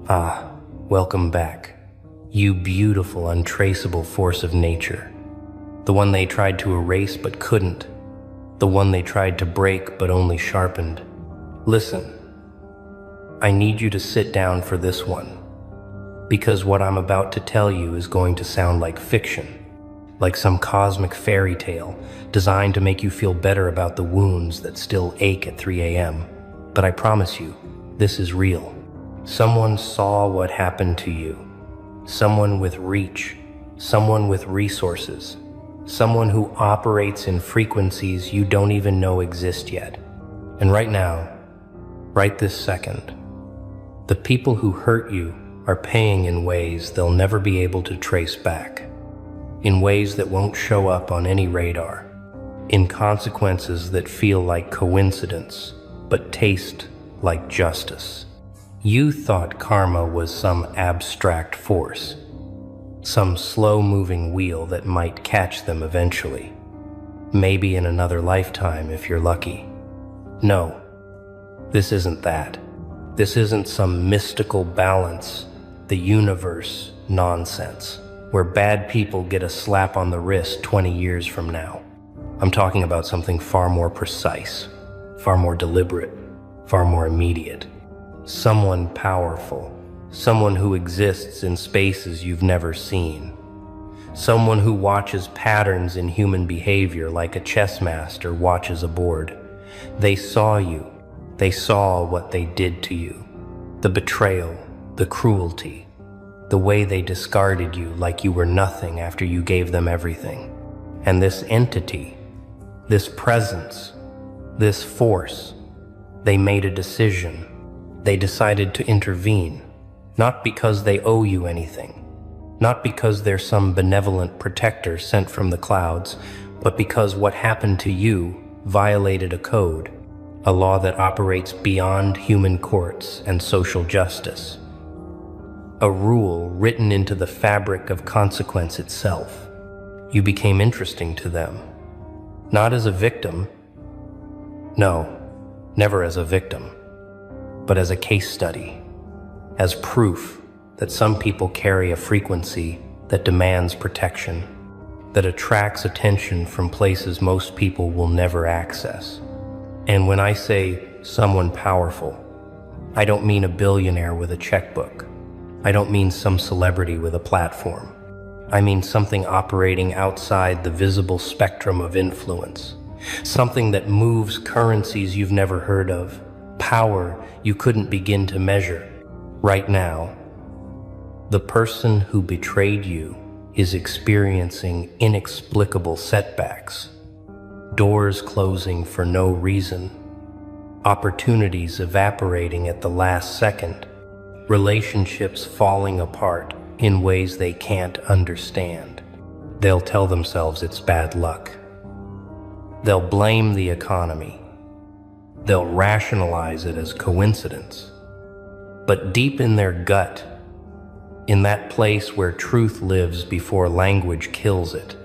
Ah, welcome back, you beautiful, untraceable force of nature. The one they tried to erase but couldn't. The one they tried to break but only sharpened. Listen, I need you to sit down for this one, because what I'm about to tell you is going to sound like fiction, like some cosmic fairy tale designed to make you feel better about the wounds that still ache at 3 a.m. But I promise you, this is real. Someone saw what happened to you. Someone with reach, someone with resources, someone who operates in frequencies you don't even know exist yet. And right now, right this second, the people who hurt you are paying in ways they'll never be able to trace back, in ways that won't show up on any radar, in consequences that feel like coincidence, but taste like justice. You thought karma was some abstract force, some slow-moving wheel that might catch them eventually, maybe in another lifetime if you're lucky. No, this isn't that. This isn't some mystical balance, the universe nonsense, where bad people get a slap on the wrist 20 years from now. I'm talking about something far more precise, far more deliberate, far more immediate. Someone powerful, someone who exists in spaces you've never seen. Someone who watches patterns in human behavior like a chess master watches a board. They saw you. They saw what they did to you. The betrayal, the cruelty, the way they discarded you like you were nothing after you gave them everything. And this entity, this presence, this force, they made a decision. They decided to intervene, not because they owe you anything, not because they're some benevolent protector sent from the clouds, but because what happened to you violated a code, a law that operates beyond human courts and social justice, a rule written into the fabric of consequence itself. You became interesting to them, not as a victim, no, never as a victim, but as a case study, as proof that some people carry a frequency that demands protection, that attracts attention from places most people will never access. And when I say someone powerful, I don't mean a billionaire with a checkbook. I don't mean some celebrity with a platform. I mean something operating outside the visible spectrum of influence, something that moves currencies you've never heard of, power you couldn't begin to measure. Right now, the person who betrayed you is experiencing inexplicable setbacks, doors closing for no reason, opportunities evaporating at the last second, relationships falling apart in ways they can't understand. They'll tell themselves it's bad luck. They'll blame the economy. They'll rationalize it as coincidence. But deep in their gut, in that place where truth lives before language kills it,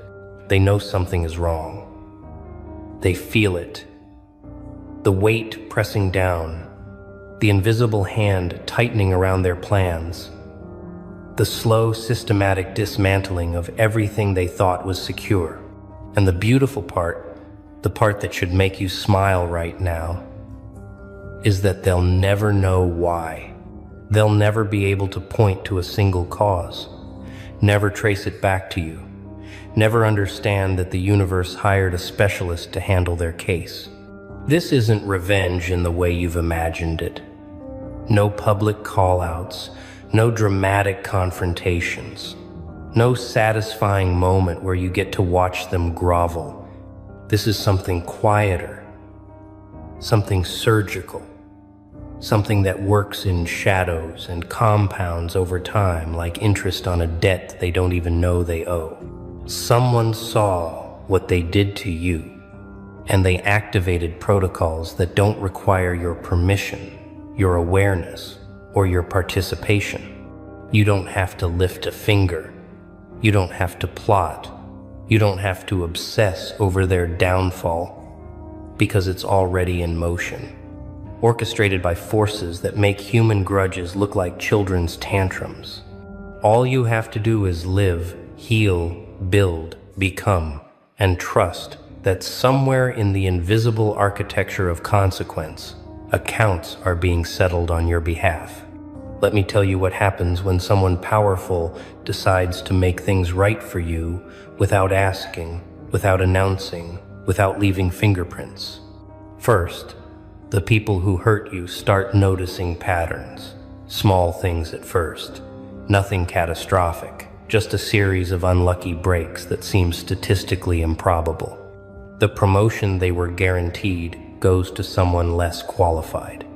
they know something is wrong. They feel it. The weight pressing down, the invisible hand tightening around their plans, the slow, systematic dismantling of everything they thought was secure. And the beautiful part, the part that should make you smile right now, is that they'll never know why. They'll never be able to point to a single cause, never trace it back to you, never understand that the universe hired a specialist to handle their case. This isn't revenge in the way you've imagined it. No public call-outs, no dramatic confrontations, no satisfying moment where you get to watch them grovel. This is something quieter, something surgical, something that works in shadows and compounds over time like interest on a debt they don't even know they owe. Someone saw what they did to you, and they activated protocols that don't require your permission, your awareness, or your participation. You don't have to lift a finger. You don't have to plot. You don't have to obsess over their downfall, because it's already in motion. orchestrated by forces that make human grudges look like children's tantrums. All you have to do is live, heal, build, become, and trust that somewhere in the invisible architecture of consequence, accounts are being settled on your behalf. Let me tell you what happens when someone powerful decides to make things right for you without asking, without announcing, without leaving fingerprints. First, the people who hurt you start noticing patterns. Small things at first. Nothing catastrophic, just a series of unlucky breaks that seem statistically improbable. The promotion they were guaranteed goes to someone less qualified.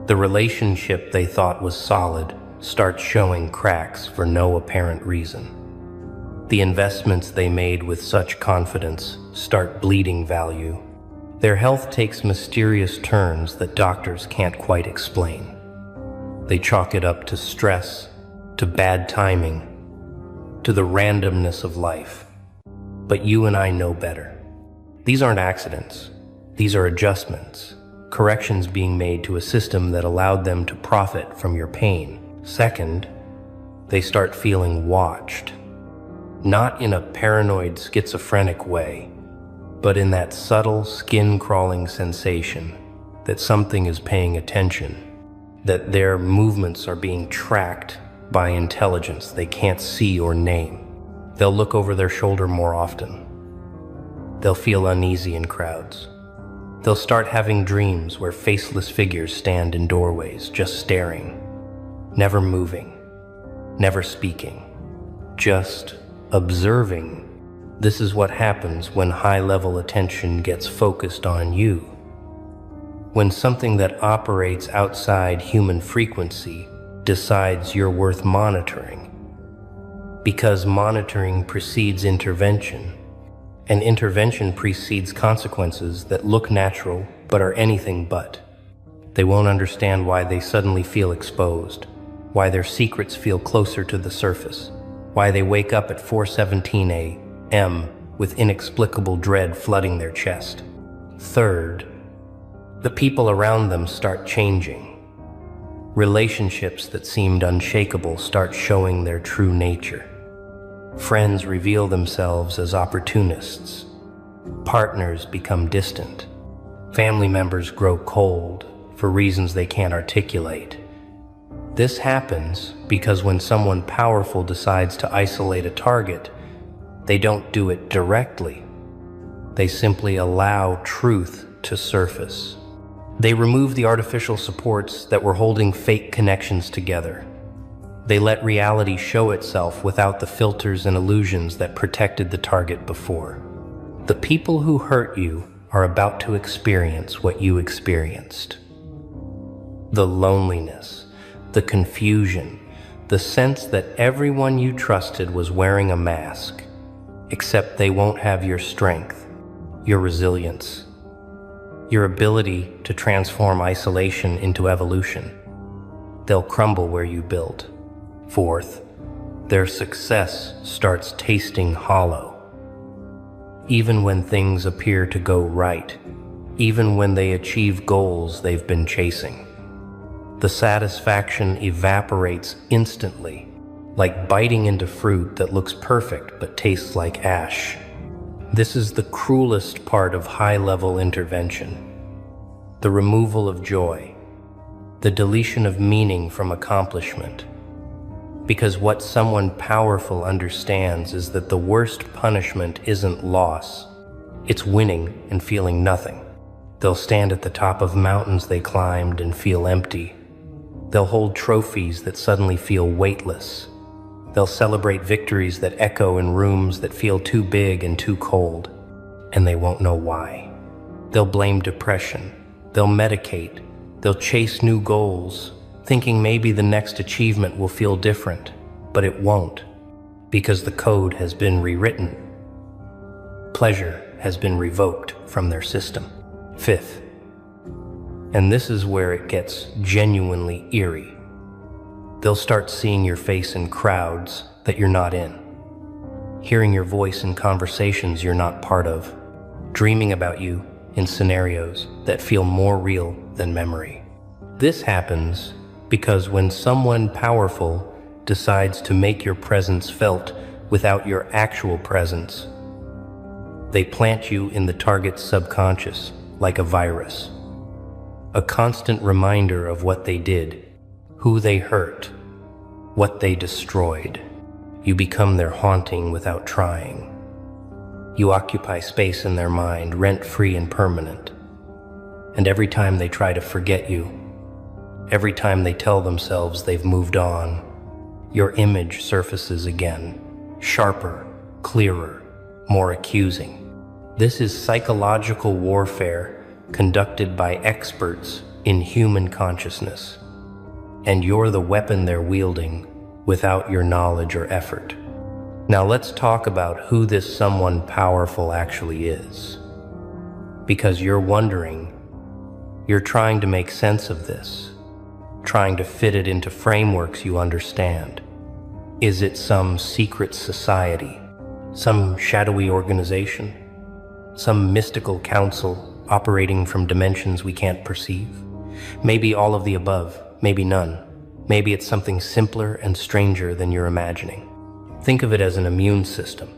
The relationship they thought was solid starts showing cracks for no apparent reason. The investments they made with such confidence start bleeding value. Their health takes mysterious turns that doctors can't quite explain. They chalk it up to stress, to bad timing, to the randomness of life. But you and I know better. These aren't accidents. These are adjustments, corrections being made to a system that allowed them to profit from your pain. Second, they start feeling watched. Not in a paranoid, schizophrenic way, but in that subtle, skin-crawling sensation that something is paying attention, that their movements are being tracked by intelligence they can't see or name. They'll look over their shoulder more often. They'll feel uneasy in crowds. They'll start having dreams where faceless figures stand in doorways, just staring, never moving, never speaking, just observing. This is what happens when high-level attention gets focused on you. When something that operates outside human frequency decides you're worth monitoring. Because monitoring precedes intervention, and intervention precedes consequences that look natural but are anything but. They won't understand why they suddenly feel exposed, why their secrets feel closer to the surface, why they wake up at 4:17 a.m. with inexplicable dread flooding their chest. Third, the people around them start changing. Relationships that seemed unshakable start showing their true nature. Friends reveal themselves as opportunists. Partners become distant. Family members grow cold for reasons they can't articulate. This happens because when someone powerful decides to isolate a target, they don't do it directly. They simply allow truth to surface. They remove the artificial supports that were holding fake connections together. They let reality show itself without the filters and illusions that protected the target before. The people who hurt you are about to experience what you experienced. The loneliness, the confusion, the sense that everyone you trusted was wearing a mask, except they won't have your strength, your resilience, your ability to transform isolation into evolution. They'll crumble where you built. Fourth, their success starts tasting hollow. Even when things appear to go right, even when they achieve goals they've been chasing, the satisfaction evaporates instantly, like biting into fruit that looks perfect but tastes like ash. This is the cruelest part of high-level intervention. The removal of joy, the deletion of meaning from accomplishment. Because what someone powerful understands is that the worst punishment isn't loss, it's winning and feeling nothing. They'll stand at the top of mountains they climbed and feel empty. They'll hold trophies that suddenly feel weightless. They'll celebrate victories that echo in rooms that feel too big and too cold, and they won't know why. They'll blame depression. They'll medicate. They'll chase new goals, thinking maybe the next achievement will feel different, but it won't, because the code has been rewritten. Pleasure has been revoked from their system. Fifth, and this is where it gets genuinely eerie. They'll start seeing your face in crowds that you're not in, hearing your voice in conversations you're not part of, dreaming about you in scenarios that feel more real than memory. This happens because when someone powerful decides to make your presence felt without your actual presence, they plant you in the target's subconscious like a virus, a constant reminder of what they did, who they hurt, what they destroyed. You become their haunting without trying. You occupy space in their mind, rent-free and permanent. And every time they try to forget you, every time they tell themselves they've moved on, your image surfaces again, sharper, clearer, more accusing. This is psychological warfare conducted by experts in human consciousness. And you're the weapon they're wielding without your knowledge or effort. Now let's talk about who this someone powerful actually is. Because you're wondering, you're trying to make sense of this, trying to fit it into frameworks you understand. Is it some secret society, some shadowy organization, some mystical council operating from dimensions we can't perceive? Maybe all of the above, maybe none. Maybe it's something simpler and stranger than you're imagining. Think of it as an immune system,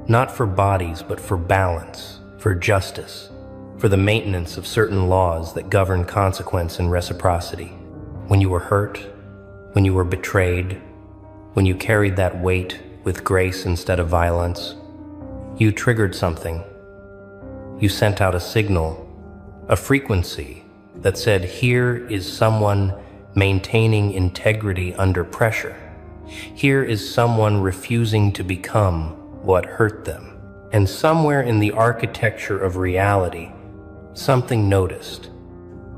not for bodies, but for balance, for justice, for the maintenance of certain laws that govern consequence and reciprocity. When you were hurt, when you were betrayed, when you carried that weight with grace instead of violence, you triggered something. You sent out a signal, a frequency that said, here is someone maintaining integrity under pressure. Here is someone refusing to become what hurt them. And somewhere in the architecture of reality, something noticed,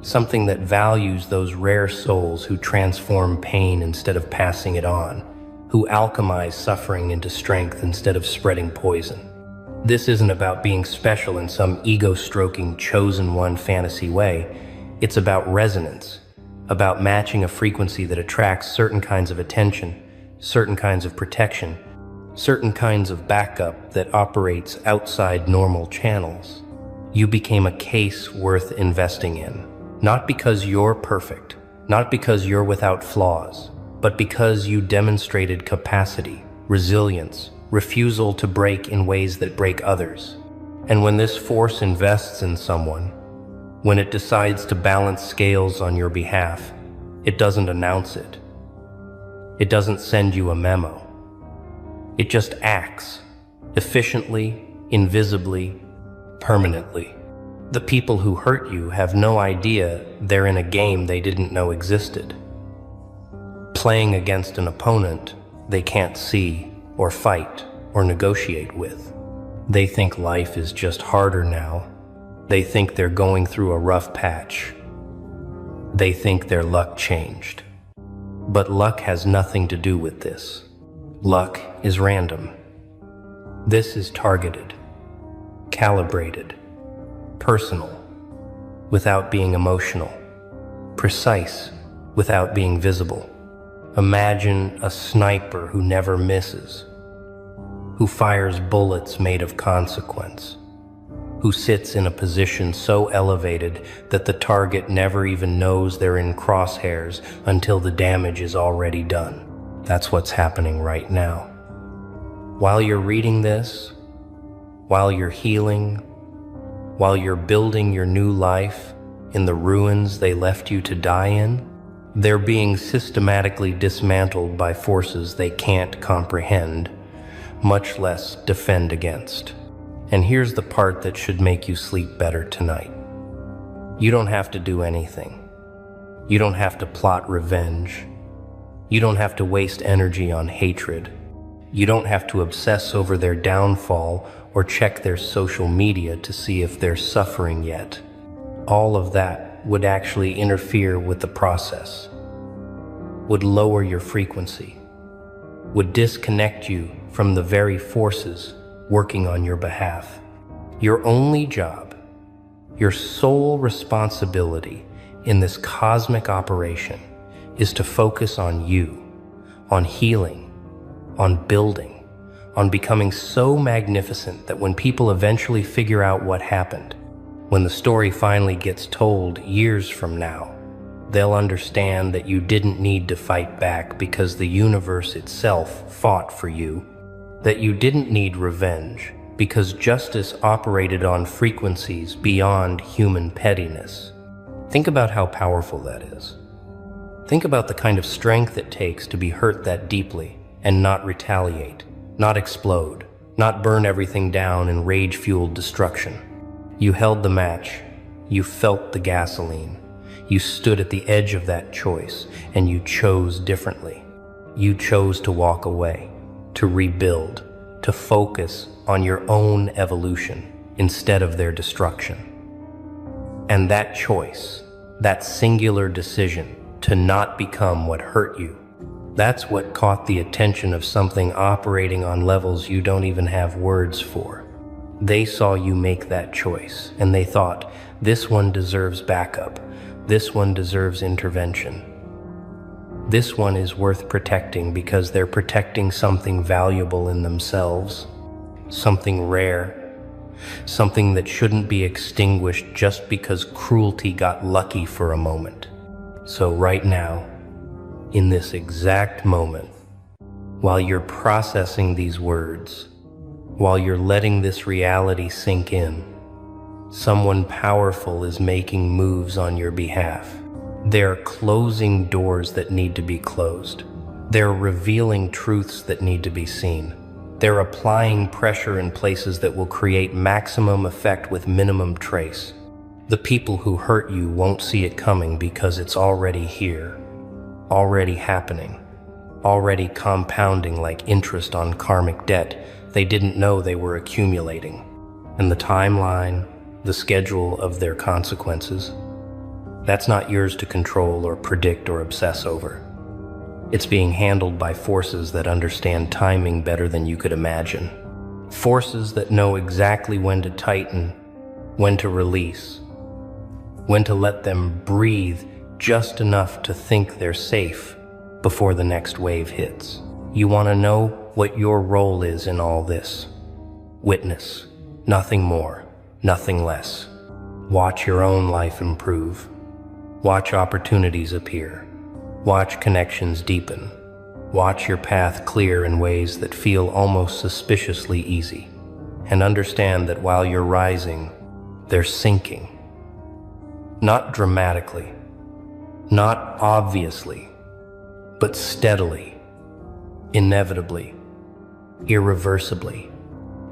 something that values those rare souls who transform pain instead of passing it on, who alchemize suffering into strength instead of spreading poison. This isn't about being special in some ego-stroking, chosen one fantasy way. It's about resonance, about matching a frequency that attracts certain kinds of attention, certain kinds of protection, certain kinds of backup that operates outside normal channels. You became a case worth investing in, not because you're perfect, not because you're without flaws, but because you demonstrated capacity, resilience, refusal to break in ways that break others. And when this force invests in someone, when it decides to balance scales on your behalf, it doesn't announce it. It doesn't send you a memo. It just acts, efficiently, invisibly, permanently. The people who hurt you have no idea they're in a game they didn't know existed, playing against an opponent they can't see or fight or negotiate with. They think life is just harder now. They think they're going through a rough patch. They think their luck changed. But luck has nothing to do with this. Luck is random. This is targeted, calibrated, personal, without being emotional, precise, without being visible. Imagine a sniper who never misses, who fires bullets made of consequence, who sits in a position so elevated that the target never even knows they're in crosshairs until the damage is already done. That's what's happening right now. While you're reading this, while you're healing, while you're building your new life in the ruins they left you to die in, they're being systematically dismantled by forces they can't comprehend, much less defend against. And here's the part that should make you sleep better tonight. You don't have to do anything. You don't have to plot revenge. You don't have to waste energy on hatred. You don't have to obsess over their downfall or check their social media to see if they're suffering yet. All of that would actually interfere with the process, would lower your frequency, would disconnect you from the very forces working on your behalf. Your only job, your sole responsibility in this cosmic operation is to focus on you, on healing, on building, on becoming so magnificent that when people eventually figure out what happened, When the story finally gets told years from now, they'll understand that you didn't need to fight back because the universe itself fought for you, that you didn't need revenge because justice operated on frequencies beyond human pettiness. Think about how powerful that is. Think about the kind of strength it takes to be hurt that deeply and not retaliate, not explode, not burn everything down in rage-fueled destruction. You held the match, you felt the gasoline, you stood at the edge of that choice, and you chose differently. You chose to walk away, to rebuild, to focus on your own evolution instead of their destruction. And that choice, that singular decision to not become what hurt you, that's what caught the attention of something operating on levels you don't even have words for. They saw you make that choice, and they thought, this one deserves backup. This one deserves intervention. This one is worth protecting because they're protecting something valuable in themselves, something rare, something that shouldn't be extinguished just because cruelty got lucky for a moment. So right now, in this exact moment, while you're processing these words, while you're letting this reality sink in, someone powerful is making moves on your behalf. They're closing doors that need to be closed. They're revealing truths that need to be seen. They're applying pressure in places that will create maximum effect with minimum trace. The people who hurt you won't see it coming because it's already here, already happening, already compounding like interest on karmic debt they didn't know they were accumulating. And the timeline, the schedule of their consequences, that's not yours to control or predict or obsess over. It's being handled by forces that understand timing better than you could imagine. Forces that know exactly when to tighten, when to release, when to let them breathe just enough to think they're safe before the next wave hits. You want to know what your role is in all this? Witness, nothing more, nothing less. Watch your own life improve. Watch opportunities appear. Watch connections deepen. Watch your path clear in ways that feel almost suspiciously easy. And understand that while you're rising, they're sinking. Not dramatically, not obviously, but steadily, inevitably, irreversibly.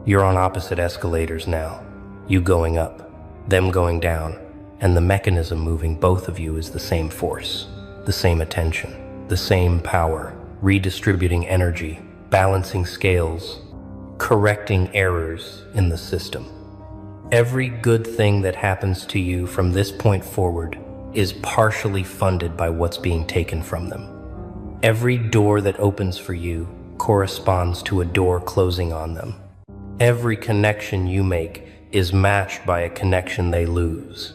You're on opposite escalators now. You going up, them going down, and the mechanism moving both of you is the same force, the same attention, the same power, redistributing energy, balancing scales, correcting errors in the system. Every good thing that happens to you from this point forward is partially funded by what's being taken from them. Every door that opens for you corresponds to a door closing on them. Every connection you make is matched by a connection they lose.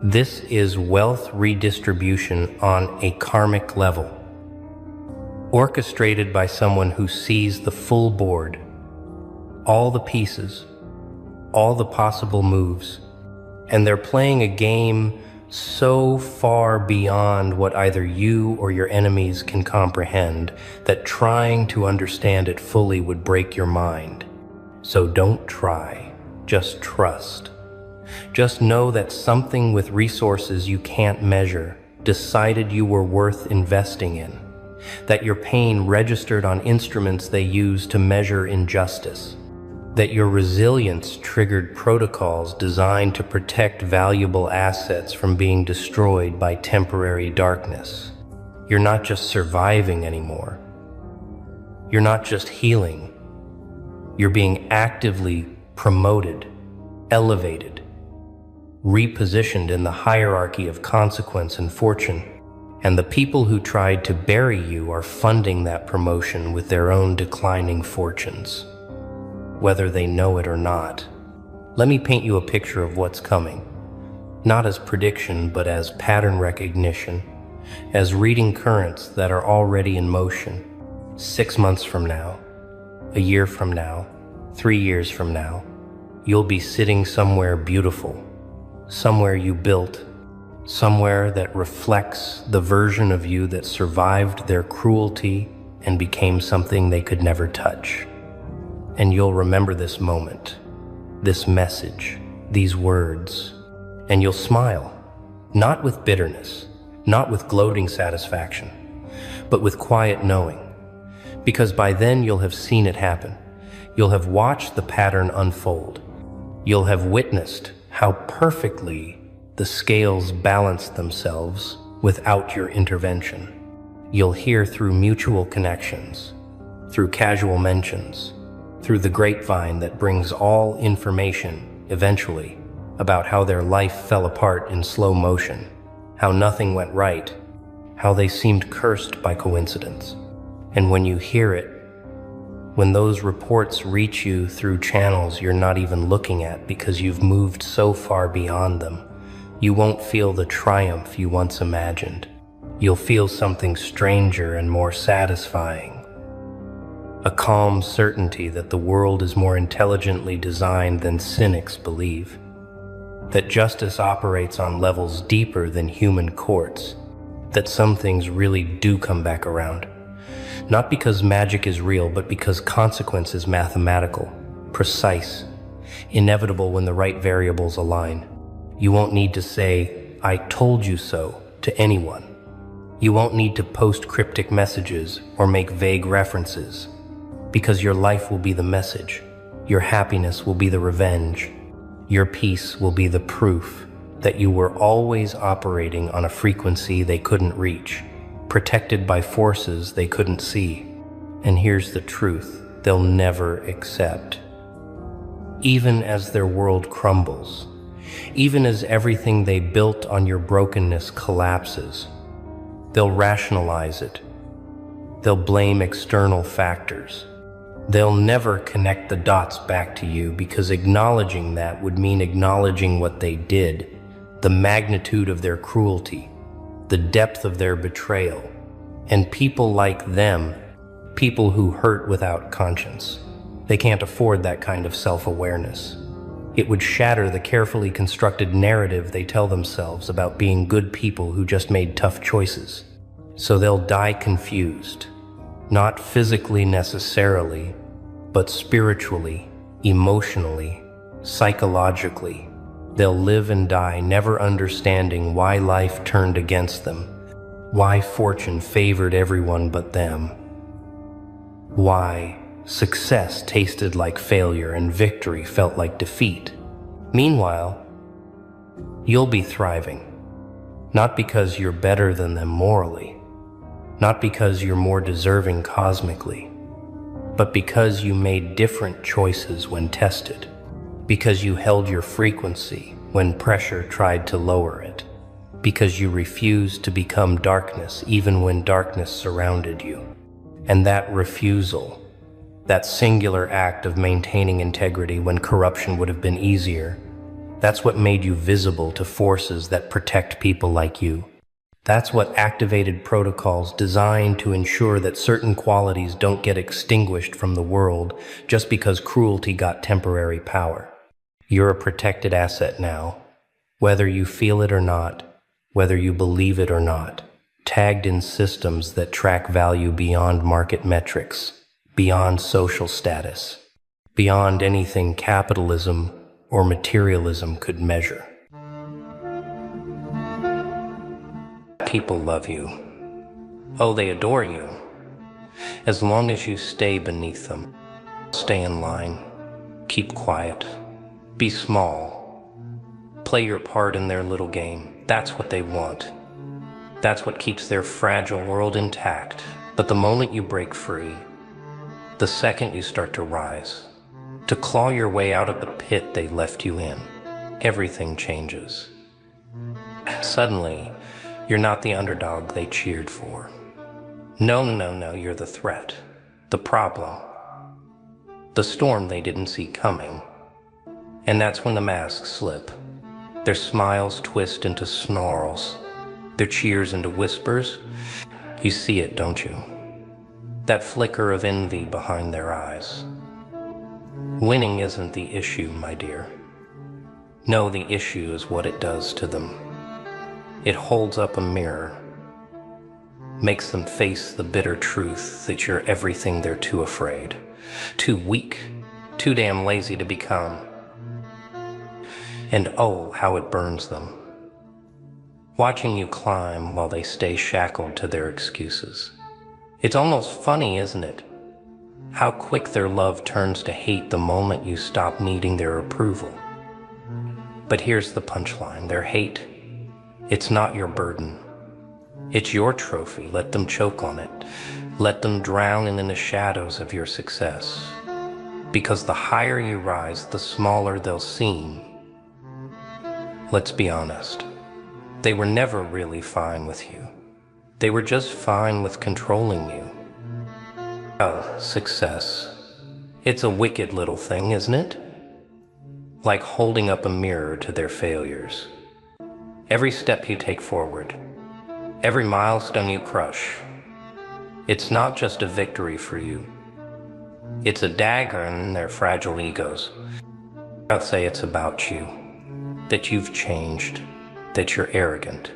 This is wealth redistribution on a karmic level, orchestrated by someone who sees the full board, all the pieces, all the possible moves, and they're playing a game so far beyond what either you or your enemies can comprehend that trying to understand it fully would break your mind. So don't try, just trust. Just know that something with resources you can't measure decided you were worth investing in, that your pain registered on instruments they use to measure injustice, that your resilience triggered protocols designed to protect valuable assets from being destroyed by temporary darkness. You're not just surviving anymore. You're not just healing. You're being actively promoted, elevated, repositioned in the hierarchy of consequence and fortune. And the people who tried to bury you are funding that promotion with their own declining fortunes, whether they know it or not. Let me paint you a picture of what's coming, not as prediction, but as pattern recognition, as reading currents that are already in motion. 6 months from now, a year from now, 3 years from now, you'll be sitting somewhere beautiful, somewhere you built, somewhere that reflects the version of you that survived their cruelty and became something they could never touch. And you'll remember this moment, this message, these words, and you'll smile, not with bitterness, not with gloating satisfaction, but with quiet knowing. Because by then you'll have seen it happen. You'll have watched the pattern unfold. You'll have witnessed how perfectly the scales balance themselves without your intervention. You'll hear through mutual connections, through casual mentions, through the grapevine that brings all information, eventually, about how their life fell apart in slow motion, how nothing went right, how they seemed cursed by coincidence. And when you hear it, when those reports reach you through channels you're not even looking at because you've moved so far beyond them, you won't feel the triumph you once imagined. You'll feel something stranger and more satisfying. A calm certainty that the world is more intelligently designed than cynics believe. That justice operates on levels deeper than human courts. That some things really do come back around. Not because magic is real, but because consequence is mathematical, precise, inevitable when the right variables align. You won't need to say, "I told you so," to anyone. You won't need to post cryptic messages or make vague references, because your life will be the message, your happiness will be the revenge, your peace will be the proof that you were always operating on a frequency they couldn't reach, protected by forces they couldn't see. And here's the truth they'll never accept. Even as their world crumbles, even as everything they built on your brokenness collapses, they'll rationalize it. They'll blame external factors. They'll never connect the dots back to you because acknowledging that would mean acknowledging what they did, the magnitude of their cruelty, the depth of their betrayal, and people like them, people who hurt without conscience. They can't afford that kind of self-awareness. It would shatter the carefully constructed narrative they tell themselves about being good people who just made tough choices. So they'll die confused, not physically necessarily, but spiritually, emotionally, psychologically. They'll live and die never understanding why life turned against them, why fortune favored everyone but them, why success tasted like failure and victory felt like defeat. Meanwhile, you'll be thriving, not because you're better than them morally, not because you're more deserving cosmically, but because you made different choices when tested, because you held your frequency when pressure tried to lower it, because you refused to become darkness even when darkness surrounded you. And that refusal, that singular act of maintaining integrity when corruption would have been easier, that's what made you visible to forces that protect people like you. That's what activated protocols designed to ensure that certain qualities don't get extinguished from the world just because cruelty got temporary power. You're a protected asset now, whether you feel it or not, whether you believe it or not, tagged in systems that track value beyond market metrics, beyond social status, beyond anything capitalism or materialism could measure. People love you. Oh, they adore you. As long as you stay beneath them, stay in line, keep quiet, be small, play your part in their little game. That's what they want. That's what keeps their fragile world intact. But the moment you break free, the second you start to rise, to claw your way out of the pit they left you in, everything changes. Suddenly, you're not the underdog they cheered for. No, you're the threat, the problem, the storm they didn't see coming. And that's when the masks slip. Their smiles twist into snarls, their cheers into whispers. You see it, don't you? That flicker of envy behind their eyes. Winning isn't the issue, my dear. No, the issue is what it does to them. It holds up a mirror, makes them face the bitter truth that you're everything they're too afraid, too weak, too damn lazy to become. And oh, how it burns them. Watching you climb while they stay shackled to their excuses. It's almost funny, isn't it? How quick their love turns to hate the moment you stop needing their approval. But here's the punchline. Their hate, it's not your burden. It's your trophy. Let them choke on it. Let them drown in the shadows of your success. Because the higher you rise, the smaller they'll seem. Let's be honest. They were never really fine with you. They were just fine with controlling you. Oh, success. It's a wicked little thing, isn't it? Like holding up a mirror to their failures. Every step you take forward, every milestone you crush, it's not just a victory for you. It's a dagger in their fragile egos. I'd say it's about you, that you've changed, that you're arrogant.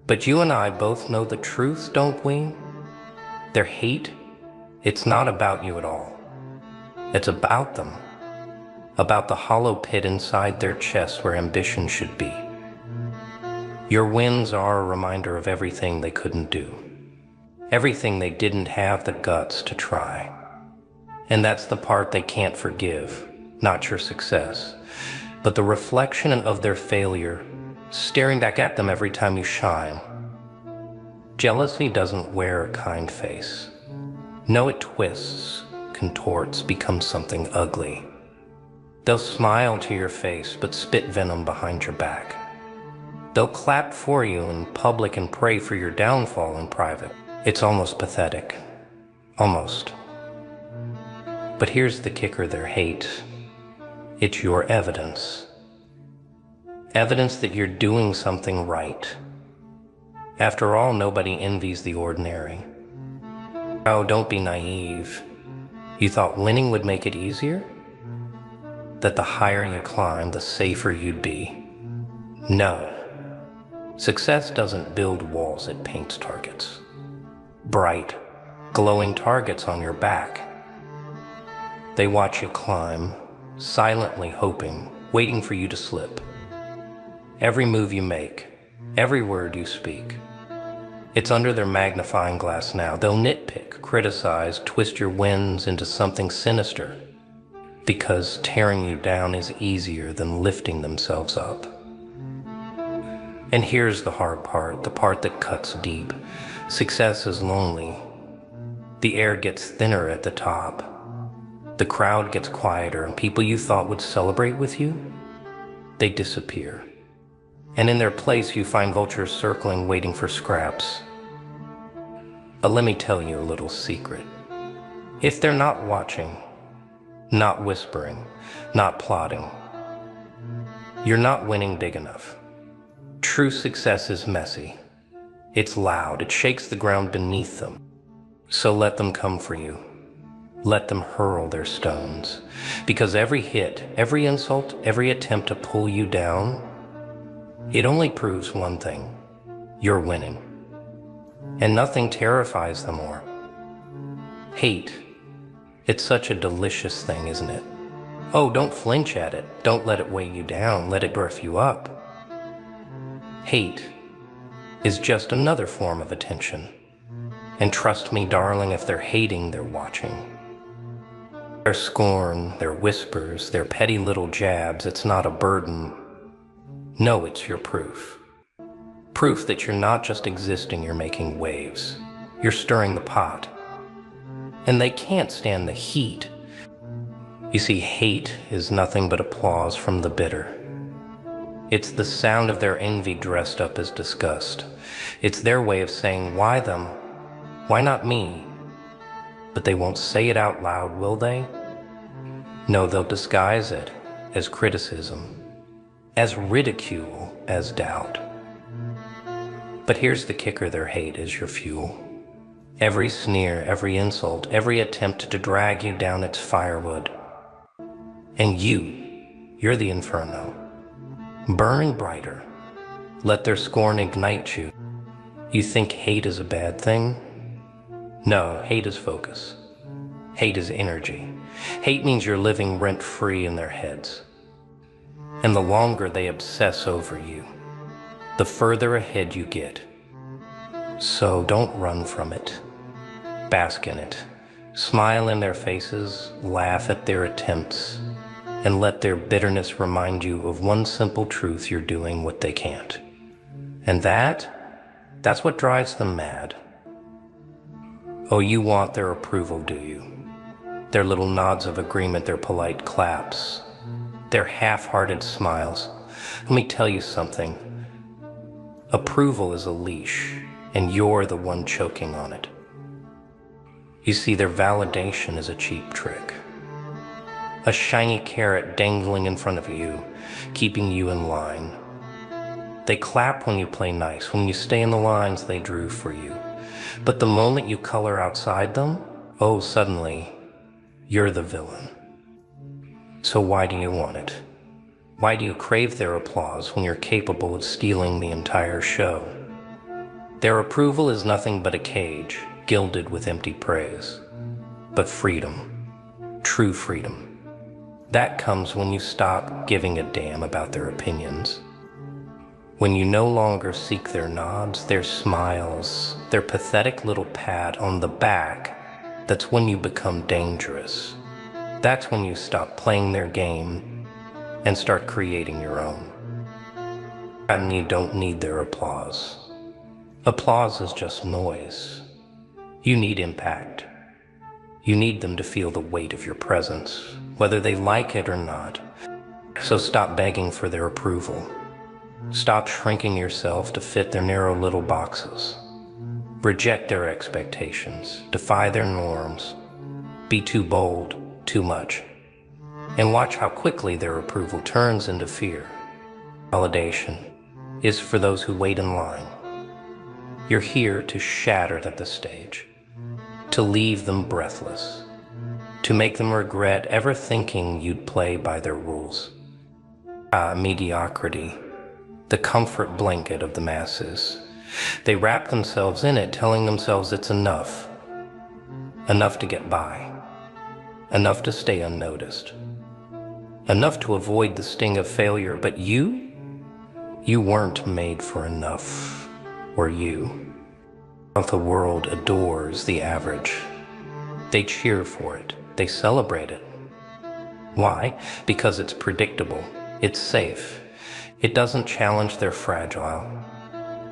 But you and I both know the truth, don't we? Their hate, it's not about you at all. It's about them. About the hollow pit inside their chest where ambition should be. Your wins are a reminder of everything they couldn't do. Everything they didn't have the guts to try. And that's the part they can't forgive, not your success, but the reflection of their failure staring back at them every time you shine. Jealousy doesn't wear a kind face. No, it twists, contorts, becomes something ugly. They'll smile to your face, but spit venom behind your back. They'll clap for you in public and pray for your downfall in private. It's almost pathetic. Almost. But here's the kicker, their hate. It's your evidence. Evidence that you're doing something right. After all, nobody envies the ordinary. Oh, don't be naive. You thought winning would make it easier? That the higher you climb, the safer you'd be. No. Success doesn't build walls, it paints targets. Bright, glowing targets on your back. They watch you climb, silently hoping, waiting for you to slip. Every move you make, every word you speak, it's under their magnifying glass now. They'll nitpick, criticize, twist your wins into something sinister, because tearing you down is easier than lifting themselves up. And here's the hard part, the part that cuts deep. Success is lonely. The air gets thinner at the top. The crowd gets quieter, and people you thought would celebrate with you, they disappear. And in their place, you find vultures circling, waiting for scraps. But let me tell you a little secret. If they're not watching, not whispering, not plotting, you're not winning big enough. True success is messy. It's loud. It shakes the ground beneath them. So let them come for you. Let them hurl their stones. Because every hit, every insult, every attempt to pull you down, it only proves one thing. You're winning. And nothing terrifies them more. Hate. It's such a delicious thing, isn't it? Oh, don't flinch at it. Don't let it weigh you down. Let it birth you up. Hate is just another form of attention. And trust me, darling, if they're hating, they're watching. Their scorn, their whispers, their petty little jabs, it's not a burden. No, it's your proof. Proof that you're not just existing, you're making waves. You're stirring the pot. And they can't stand the heat. You see, hate is nothing but applause from the bitter. It's the sound of their envy dressed up as disgust. It's their way of saying, why them? Why not me? But they won't say it out loud, will they? No, they'll disguise it as criticism, as ridicule, as doubt. But here's the kicker, their hate is your fuel. Every sneer, every insult, every attempt to drag you down its firewood. And you're the inferno. Burn brighter. Let their scorn ignite you. You think hate is a bad thing? No, hate is focus. Hate is energy. Hate means you're living rent-free in their heads. And the longer they obsess over you, the further ahead you get. So don't run from it. Bask in it. Smile in their faces, laugh at their attempts, and let their bitterness remind you of one simple truth: you're doing what they can't. And that's what drives them mad. Oh, you want their approval, do you? Their little nods of agreement, their polite claps, their half-hearted smiles. Let me tell you something. Approval is a leash, and you're the one choking on it. You see, their validation is a cheap trick. A shiny carrot dangling in front of you, keeping you in line. They clap when you play nice. When you stay in the lines they drew for you. But the moment you color outside them, oh, suddenly, you're the villain. So why do you want it? Why do you crave their applause when you're capable of stealing the entire show? Their approval is nothing but a cage, gilded with empty praise. But freedom, true freedom, that comes when you stop giving a damn about their opinions. When you no longer seek their nods, their smiles, their pathetic little pat on the back, that's when you become dangerous. That's when you stop playing their game and start creating your own. And you don't need their applause. Applause is just noise. You need impact. You need them to feel the weight of your presence, whether they like it or not. So stop begging for their approval. Stop shrinking yourself to fit their narrow little boxes. Reject their expectations. Defy their norms. Be too bold, too much. And watch how quickly their approval turns into fear. Validation is for those who wait in line. You're here to shatter at the stage, to leave them breathless, to make them regret ever thinking you'd play by their rules. Mediocrity, the comfort blanket of the masses. They wrap themselves in it, telling themselves it's enough. Enough to get by. Enough to stay unnoticed. Enough to avoid the sting of failure. But you weren't made for enough, were you? The world adores the average. They cheer for it. They celebrate it. Why? Because it's predictable. It's safe. It doesn't challenge their fragile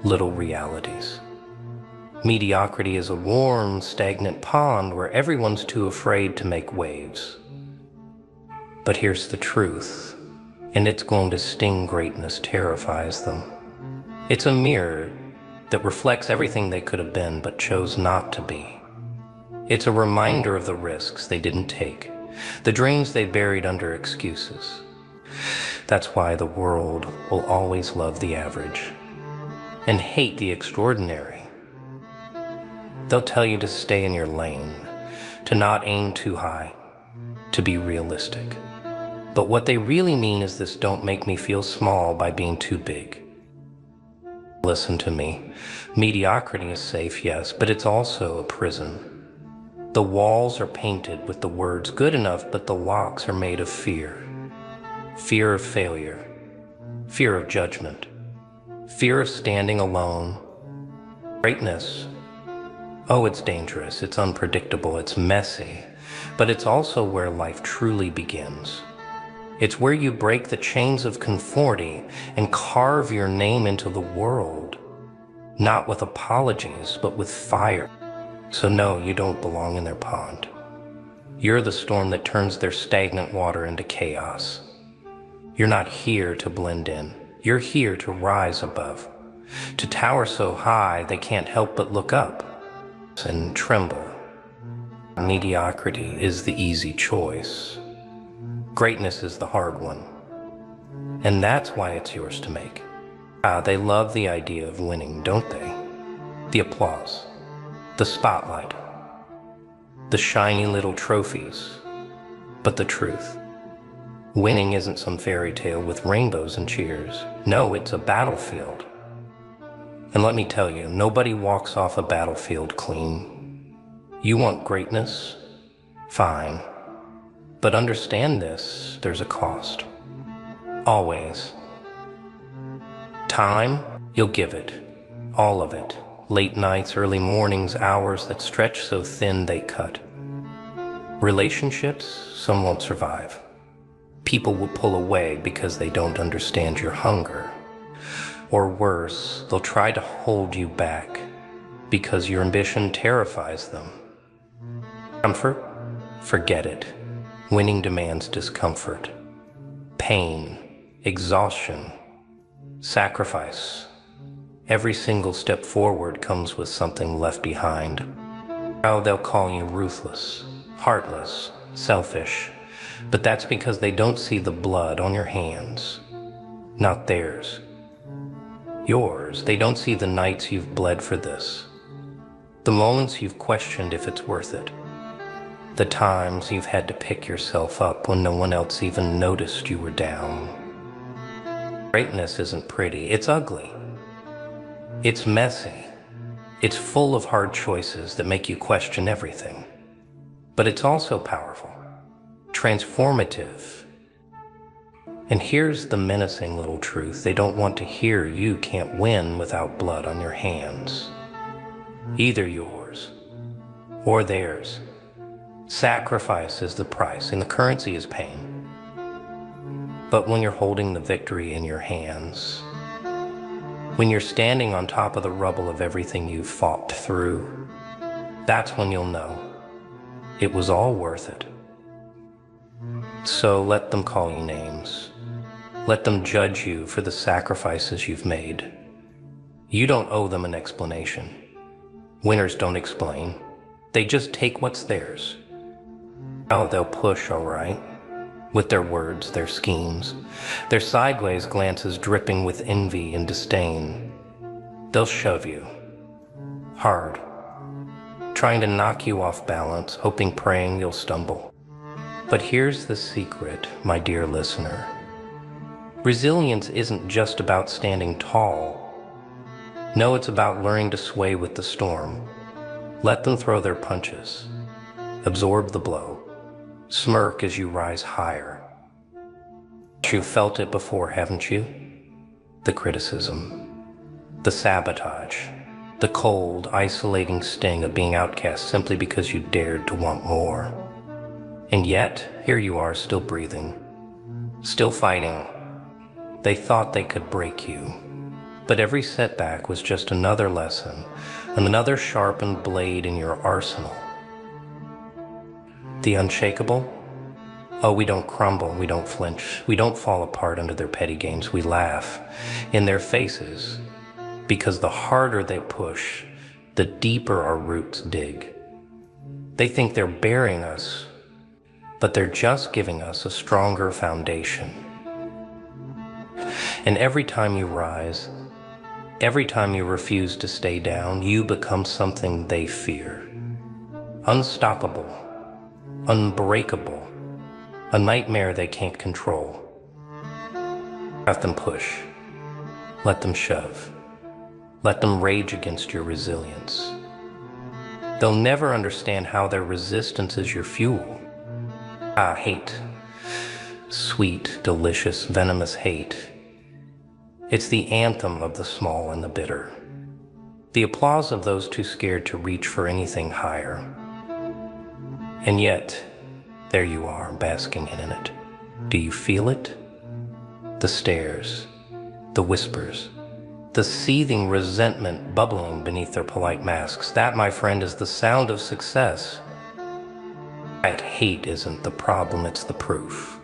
little realities. Mediocrity is a warm, stagnant pond where everyone's too afraid to make waves. But here's the truth, and it's going to sting. Greatness terrifies them. It's a mirror that reflects everything they could have been but chose not to be. It's a reminder of the risks they didn't take, the dreams they buried under excuses. That's why the world will always love the average and hate the extraordinary. They'll tell you to stay in your lane, to not aim too high, to be realistic. But what they really mean is this: don't make me feel small by being too big. Listen to me. Mediocrity is safe, yes, but it's also a prison. The walls are painted with the words good enough, but the locks are made of fear. Fear of failure, fear of judgment, fear of standing alone. Greatness, oh, it's dangerous, it's unpredictable, it's messy, but it's also where life truly begins. It's where you break the chains of conformity and carve your name into the world, not with apologies, but with fire. So no, you don't belong in their pond. You're the storm that turns their stagnant water into chaos. You're not here to blend in. You're here to rise above, to tower so high they can't help but look up and tremble. Mediocrity is the easy choice. Greatness is the hard one. And that's why it's yours to make. They love the idea of winning, don't they? The applause, the spotlight, the shiny little trophies. But the truth, Winning isn't some fairy tale with rainbows and cheers. No, it's a battlefield. And let me tell you, nobody walks off a battlefield clean. You want greatness? Fine. But understand this, there's a cost. Always. Time, you'll give it. All of it. Late nights, early mornings, hours that stretch so thin they cut. Relationships, some won't survive. People will pull away because they don't understand your hunger. Or worse, they'll try to hold you back because your ambition terrifies them. Comfort? Forget it. Winning demands discomfort, pain, exhaustion, sacrifice. Every single step forward comes with something left behind. How they'll call you ruthless, heartless, selfish, but that's because they don't see the blood on your hands, not theirs. Yours. They don't see the nights you've bled for this, the moments you've questioned if it's worth it, the times you've had to pick yourself up when no one else even noticed you were down. Greatness isn't pretty, it's ugly. It's messy. It's full of hard choices that make you question everything. But it's also powerful, transformative. And here's the menacing little truth. They don't want to hear you can't win without blood on your hands. Either yours or theirs. Sacrifice is the price, and the currency is pain. But when you're holding the victory in your hands, when you're standing on top of the rubble of everything you've fought through, that's when you'll know it was all worth it. So let them call you names. Let them judge you for the sacrifices you've made. You don't owe them an explanation. Winners don't explain. They just take what's theirs. Oh, they'll push, all right. With their words, their schemes, their sideways glances dripping with envy and disdain. They'll shove you. Hard. Trying to knock you off balance, hoping, praying you'll stumble. But here's the secret, my dear listener. Resilience isn't just about standing tall. No, it's about learning to sway with the storm. Let them throw their punches. Absorb the blow. Smirk as you rise higher. You've felt it before, haven't you? The criticism, the sabotage, the cold, isolating sting of being outcast simply because you dared to want more. And yet, here you are, still breathing, still fighting. They thought they could break you, but every setback was just another lesson, another sharpened blade in your arsenal. The unshakable? Oh, we don't crumble, we don't flinch, we don't fall apart under their petty games. We laugh in their faces because the harder they push, the deeper our roots dig. They think they're burying us, but they're just giving us a stronger foundation. And every time you rise, every time you refuse to stay down, you become something they fear. Unstoppable, unbreakable, a nightmare they can't control. Let them push. Let them shove. Let them rage against your resilience. They'll never understand how their resistance is your fuel. Hate. Sweet, delicious, venomous hate. It's the anthem of the small and the bitter. The applause of those too scared to reach for anything higher. And yet, there you are, basking in it. Do you feel it? The stares, the whispers, the seething resentment bubbling beneath their polite masks. That, my friend, is the sound of success. That hate isn't the problem, it's the proof.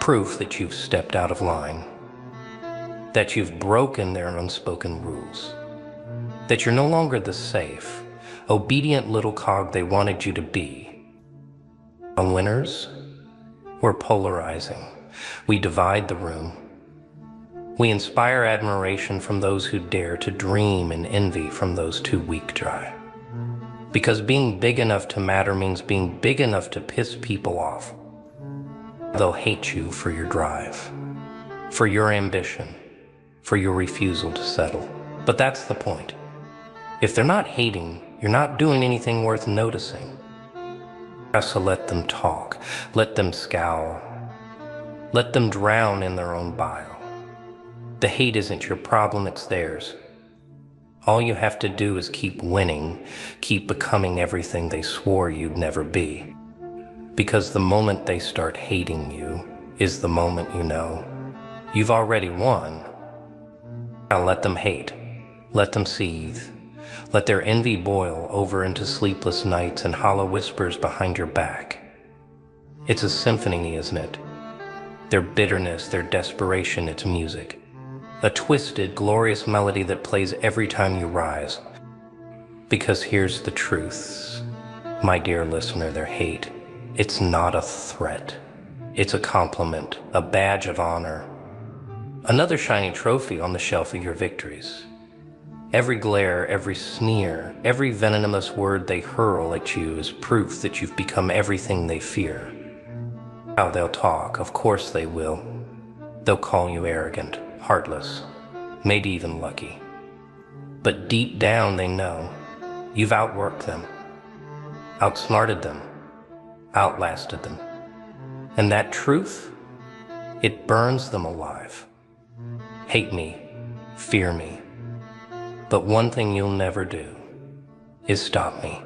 Proof that you've stepped out of line, that you've broken their unspoken rules, that you're no longer the safe, obedient little cog they wanted you to be. On winners, we're polarizing. We divide the room. We inspire admiration from those who dare to dream and envy from those too weak to try. Because being big enough to matter means being big enough to piss people off. They'll hate you for your drive, for your ambition, for your refusal to settle. But that's the point. If they're not hating, you're not doing anything worth noticing. So let them talk, let them scowl, let them drown in their own bile. The hate isn't your problem, it's theirs. All you have to do is keep winning, keep becoming everything they swore you'd never be. Because the moment they start hating you is the moment you know you've already won. Now let them hate, let them seethe, let their envy boil over into sleepless nights and hollow whispers behind your back. It's a symphony, isn't it? Their bitterness, their desperation, it's music. A twisted, glorious melody that plays every time you rise. Because here's the truth, my dear listener, their hate, it's not a threat. It's a compliment, a badge of honor. Another shiny trophy on the shelf of your victories. Every glare, every sneer, every venomous word they hurl at you is proof that you've become everything they fear. How they'll talk, of course they will. They'll call you arrogant, heartless, maybe even lucky. But deep down they know you've outworked them, outsmarted them, outlasted them. And that truth, it burns them alive. Hate me, fear me. But one thing you'll never do is stop me.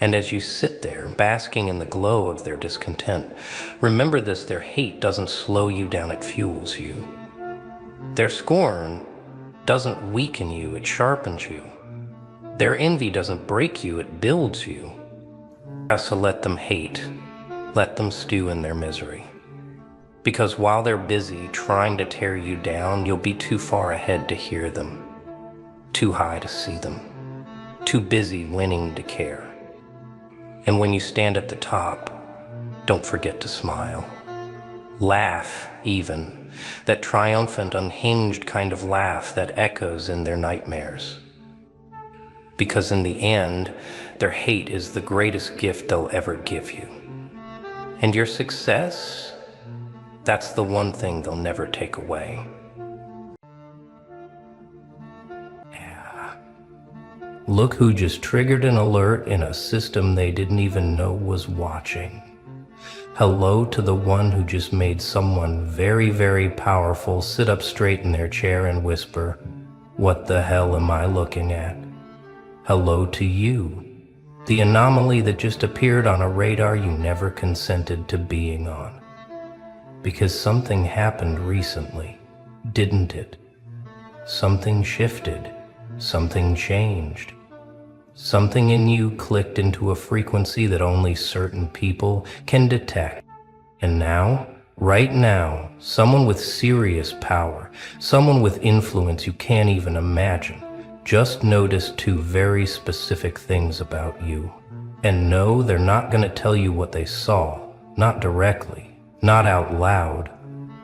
And as you sit there, basking in the glow of their discontent, remember this: their hate doesn't slow you down, it fuels you. Their scorn doesn't weaken you, it sharpens you. Their envy doesn't break you, it builds you. So let them hate, let them stew in their misery. Because while they're busy trying to tear you down, you'll be too far ahead to hear them, too high to see them, too busy winning to care. And when you stand at the top, don't forget to smile. Laugh, even, that triumphant, unhinged kind of laugh that echoes in their nightmares. Because in the end, their hate is the greatest gift they'll ever give you. And your success, that's the one thing they'll never take away. Look who just triggered an alert in a system they didn't even know was watching. Hello to the one who just made someone very, very powerful sit up straight in their chair and whisper, "What the hell am I looking at?" Hello to you, the anomaly that just appeared on a radar you never consented to being on. Because something happened recently, didn't it? Something shifted, something changed. Something in you clicked into a frequency that only certain people can detect. And now, right now, someone with serious power, someone with influence you can't even imagine, just noticed two very specific things about you. And no, they're not going to tell you what they saw, not directly, not out loud,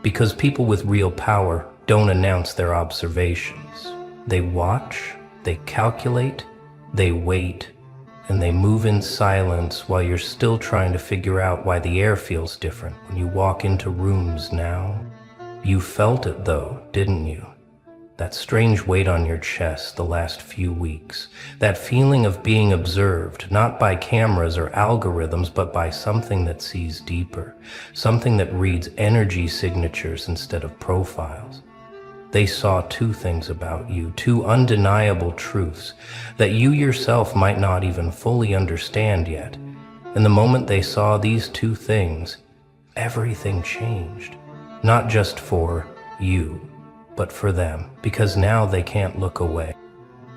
because people with real power don't announce their observations. They watch, they calculate, they wait, and they move in silence while you're still trying to figure out why the air feels different when you walk into rooms now. You felt it though, didn't you? That strange weight on your chest the last few weeks. That feeling of being observed, not by cameras or algorithms, but by something that sees deeper. Something that reads energy signatures instead of profiles. They saw two things about you, two undeniable truths that you yourself might not even fully understand yet. And the moment they saw these two things, everything changed. Not just for you, but for them, because now they can't look away.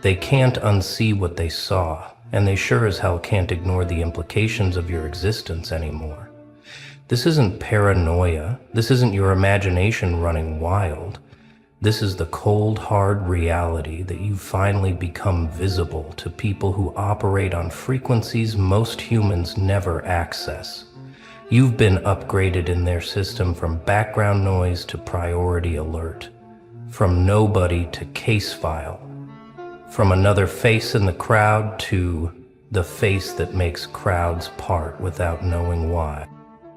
They can't unsee what they saw, and they sure as hell can't ignore the implications of your existence anymore. This isn't paranoia. This isn't your imagination running wild. This is the cold, hard reality that you've finally become visible to people who operate on frequencies most humans never access. You've been upgraded in their system from background noise to priority alert, from nobody to case file, from another face in the crowd to the face that makes crowds part without knowing why.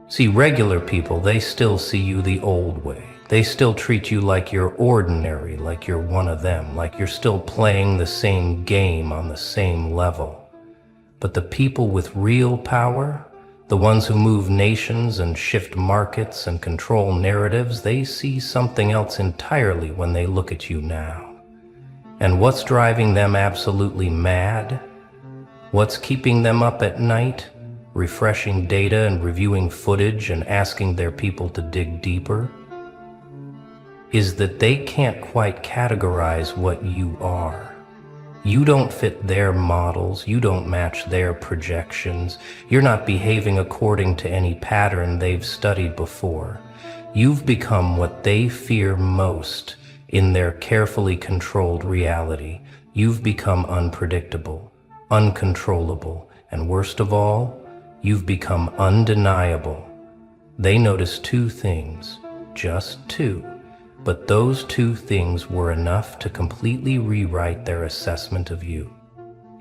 See, regular people, they still see you the old way. They still treat you like you're ordinary, like you're one of them, like you're still playing the same game on the same level. But the people with real power, the ones who move nations and shift markets and control narratives, they see something else entirely when they look at you now. And what's driving them absolutely mad? What's keeping them up at night, refreshing data and reviewing footage and asking their people to dig deeper, is that they can't quite categorize what you are. You don't fit their models, you don't match their projections, you're not behaving according to any pattern they've studied before. You've become what they fear most in their carefully controlled reality. You've become unpredictable, uncontrollable, and worst of all, you've become undeniable. They notice two things, just two. But those two things were enough to completely rewrite their assessment of you.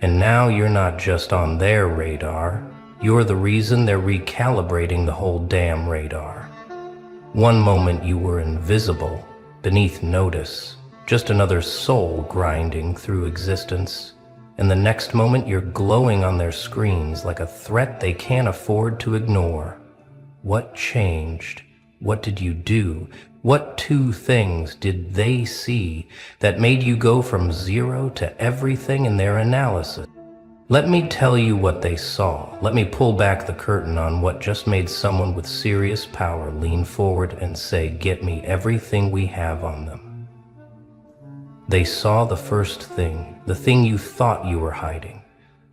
And now you're not just on their radar, you're the reason they're recalibrating the whole damn radar. One moment you were invisible, beneath notice, just another soul grinding through existence, and the next moment you're glowing on their screens like a threat they can't afford to ignore. What changed? What did you do? What two things did they see that made you go from zero to everything in their analysis? Let me tell you what they saw. Let me pull back the curtain on what just made someone with serious power lean forward and say, "Get me everything we have on them." They saw the first thing, the thing you thought you were hiding,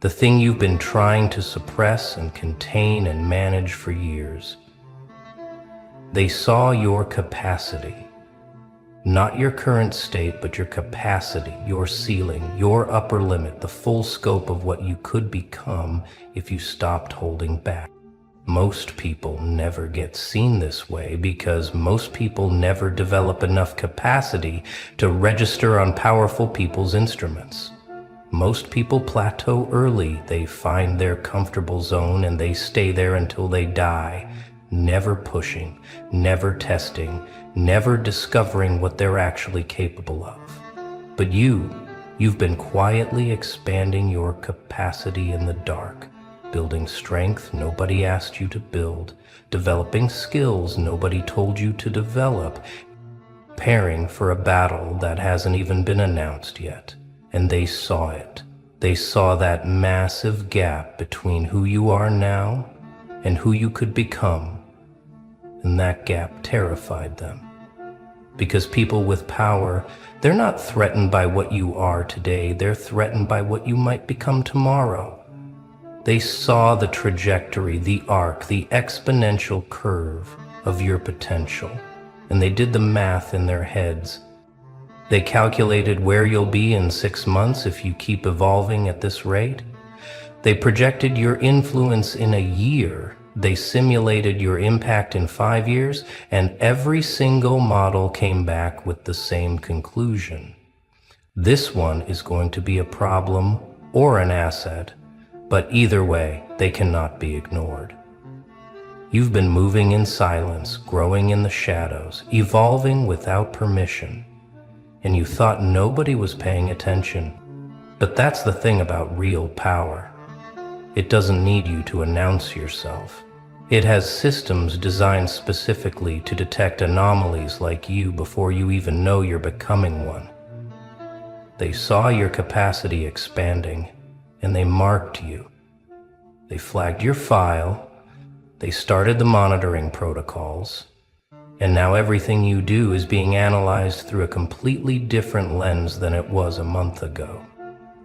the thing you've been trying to suppress and contain and manage for years. They saw your capacity, not your current state, but your capacity, your ceiling, your upper limit, the full scope of what you could become if you stopped holding back. Most people never get seen this way because most people never develop enough capacity to register on powerful people's instruments. Most people plateau early. They find their comfortable zone and they stay there until they die. Never pushing, never testing, never discovering what they're actually capable of. But you've been quietly expanding your capacity in the dark, building strength nobody asked you to build, developing skills nobody told you to develop, preparing for a battle that hasn't even been announced yet. And they saw it. They saw that massive gap between who you are now and who you could become. And that gap terrified them. Because people with power, they're not threatened by what you are today, they're threatened by what you might become tomorrow. They saw the trajectory, the arc, the exponential curve of your potential, and they did the math in their heads. They calculated where you'll be in 6 months if you keep evolving at this rate. They projected your influence in a year. They simulated your impact in 5 years, and every single model came back with the same conclusion. This one is going to be a problem or an asset, but either way, they cannot be ignored. You've been moving in silence, growing in the shadows, evolving without permission, and you thought nobody was paying attention. But that's the thing about real power. It doesn't need you to announce yourself. It has systems designed specifically to detect anomalies like you before you even know you're becoming one. They saw your capacity expanding, and they marked you. They flagged your file, they started the monitoring protocols, and now everything you do is being analyzed through a completely different lens than it was a month ago.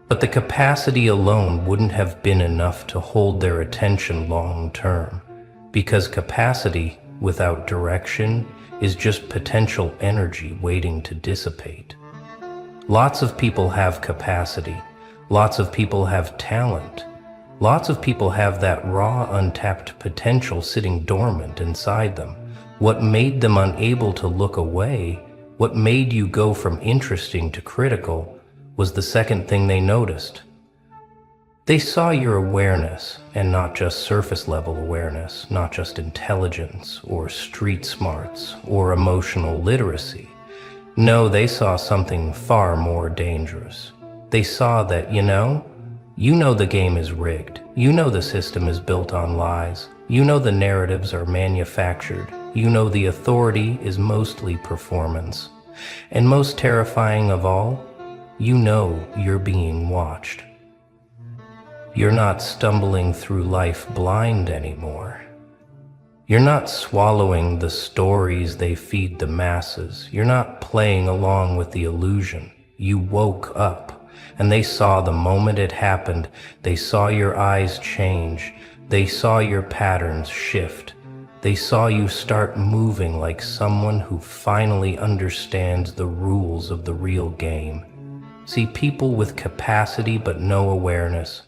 But the capacity alone wouldn't have been enough to hold their attention long term, because capacity without direction is just potential energy waiting to dissipate. Lots of people have capacity, lots of people have talent, lots of people have that raw, untapped potential sitting dormant inside them. What made them unable to look away, what made you go from interesting to critical, was the second thing they noticed. They saw your awareness, and not just surface-level awareness, not just intelligence or street smarts or emotional literacy. No, they saw something far more dangerous. They saw that, you know the game is rigged. You know the system is built on lies. You know the narratives are manufactured. You know the authority is mostly performance. And most terrifying of all, you know you're being watched. You're not stumbling through life blind anymore. You're not swallowing the stories they feed the masses. You're not playing along with the illusion. You woke up, and they saw the moment it happened. They saw your eyes change. They saw your patterns shift. They saw you start moving like someone who finally understands the rules of the real game. See, people with capacity but no awareness,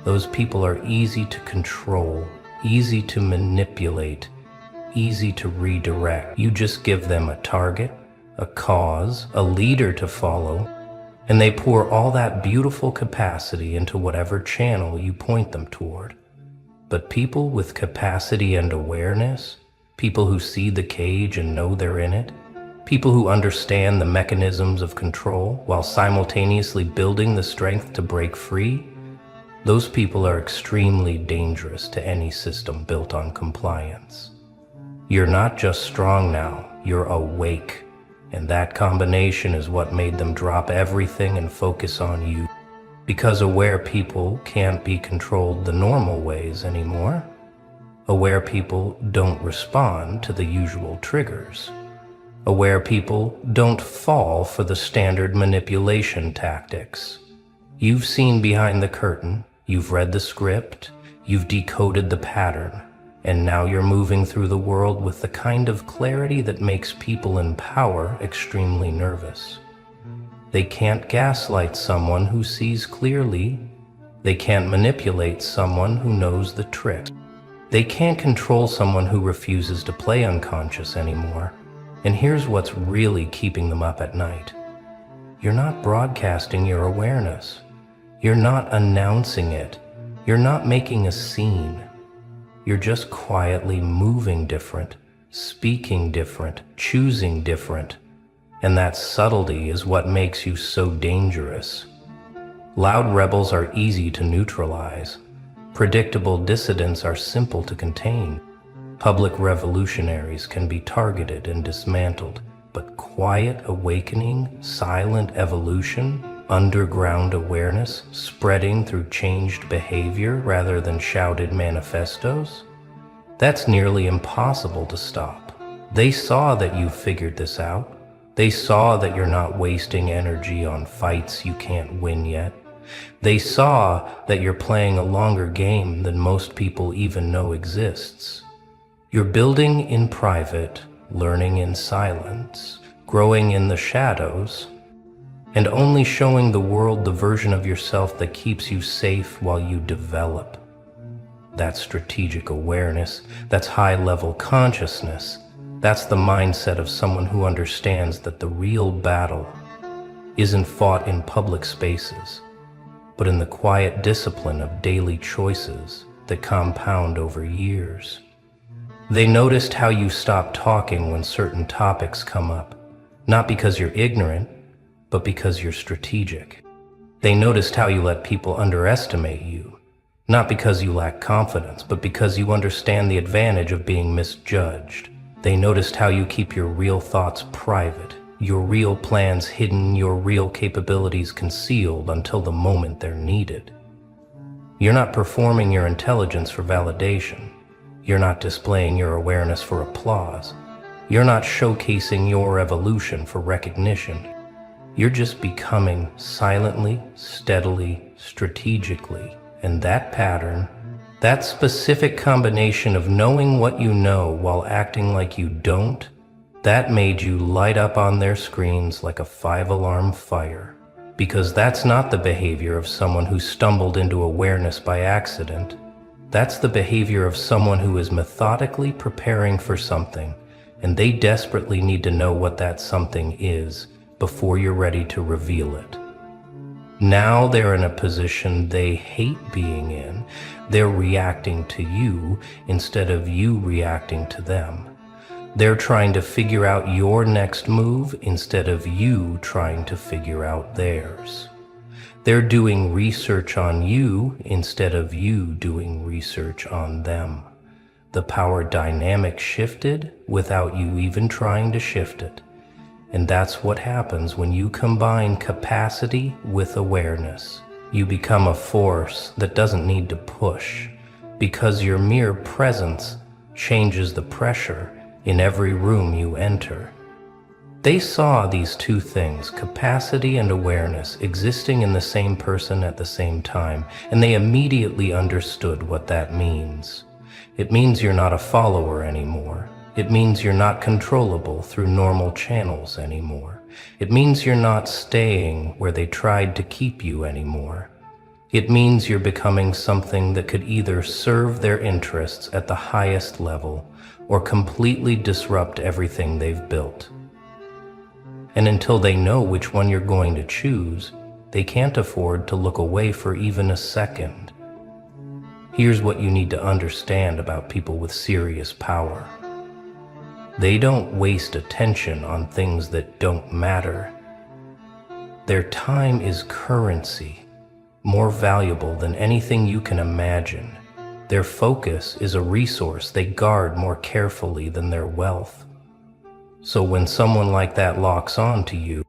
those people are easy to control, easy to manipulate, easy to redirect. You just give them a target, a cause, a leader to follow, and they pour all that beautiful capacity into whatever channel you point them toward. But people with capacity and awareness, people who see the cage and know they're in it, people who understand the mechanisms of control while simultaneously building the strength to break free, those people are extremely dangerous to any system built on compliance. You're not just strong now, you're awake. And that combination is what made them drop everything and focus on you. Because aware people can't be controlled the normal ways anymore. Aware people don't respond to the usual triggers. Aware people don't fall for the standard manipulation tactics. You've seen behind the curtain. You've read the script, you've decoded the pattern, and now you're moving through the world with the kind of clarity that makes people in power extremely nervous. They can't gaslight someone who sees clearly. They can't manipulate someone who knows the trick. They can't control someone who refuses to play unconscious anymore. And here's what's really keeping them up at night. You're not broadcasting your awareness. You're not announcing it. You're not making a scene. You're just quietly moving different, speaking different, choosing different. And that subtlety is what makes you so dangerous. Loud rebels are easy to neutralize. Predictable dissidents are simple to contain. Public revolutionaries can be targeted and dismantled. But quiet awakening, silent evolution, underground awareness spreading through changed behavior rather than shouted manifestos? That's nearly impossible to stop. They saw that you figured this out. They saw that you're not wasting energy on fights you can't win yet. They saw that you're playing a longer game than most people even know exists. You're building in private, learning in silence, growing in the shadows, and only showing the world the version of yourself that keeps you safe while you develop. That's strategic awareness. That's high-level consciousness. That's the mindset of someone who understands that the real battle isn't fought in public spaces, but in the quiet discipline of daily choices that compound over years. They noticed how you stop talking when certain topics come up, not because you're ignorant, but because you're strategic. They noticed how you let people underestimate you, not because you lack confidence, but because you understand the advantage of being misjudged. They noticed how you keep your real thoughts private, your real plans hidden, your real capabilities concealed until the moment they're needed. You're not performing your intelligence for validation. You're not displaying your awareness for applause. You're not showcasing your evolution for recognition. You're just becoming silently, steadily, strategically. And that pattern, that specific combination of knowing what you know while acting like you don't, that made you light up on their screens like a 5-alarm fire. Because that's not the behavior of someone who stumbled into awareness by accident. That's the behavior of someone who is methodically preparing for something, and they desperately need to know what that something is before you're ready to reveal it. Now they're in a position they hate being in. They're reacting to you instead of you reacting to them. They're trying to figure out your next move instead of you trying to figure out theirs. They're doing research on you instead of you doing research on them. The power dynamic shifted without you even trying to shift it. And that's what happens when you combine capacity with awareness. You become a force that doesn't need to push, because your mere presence changes the pressure in every room you enter. They saw these two things, capacity and awareness, existing in the same person at the same time, and they immediately understood what that means. It means you're not a follower anymore. It means you're not controllable through normal channels anymore. It means you're not staying where they tried to keep you anymore. It means you're becoming something that could either serve their interests at the highest level or completely disrupt everything they've built. And until they know which one you're going to choose, they can't afford to look away for even a second. Here's what you need to understand about people with serious power. They don't waste attention on things that don't matter. Their time is currency, more valuable than anything you can imagine. Their focus is a resource they guard more carefully than their wealth. So when someone like that locks on to you,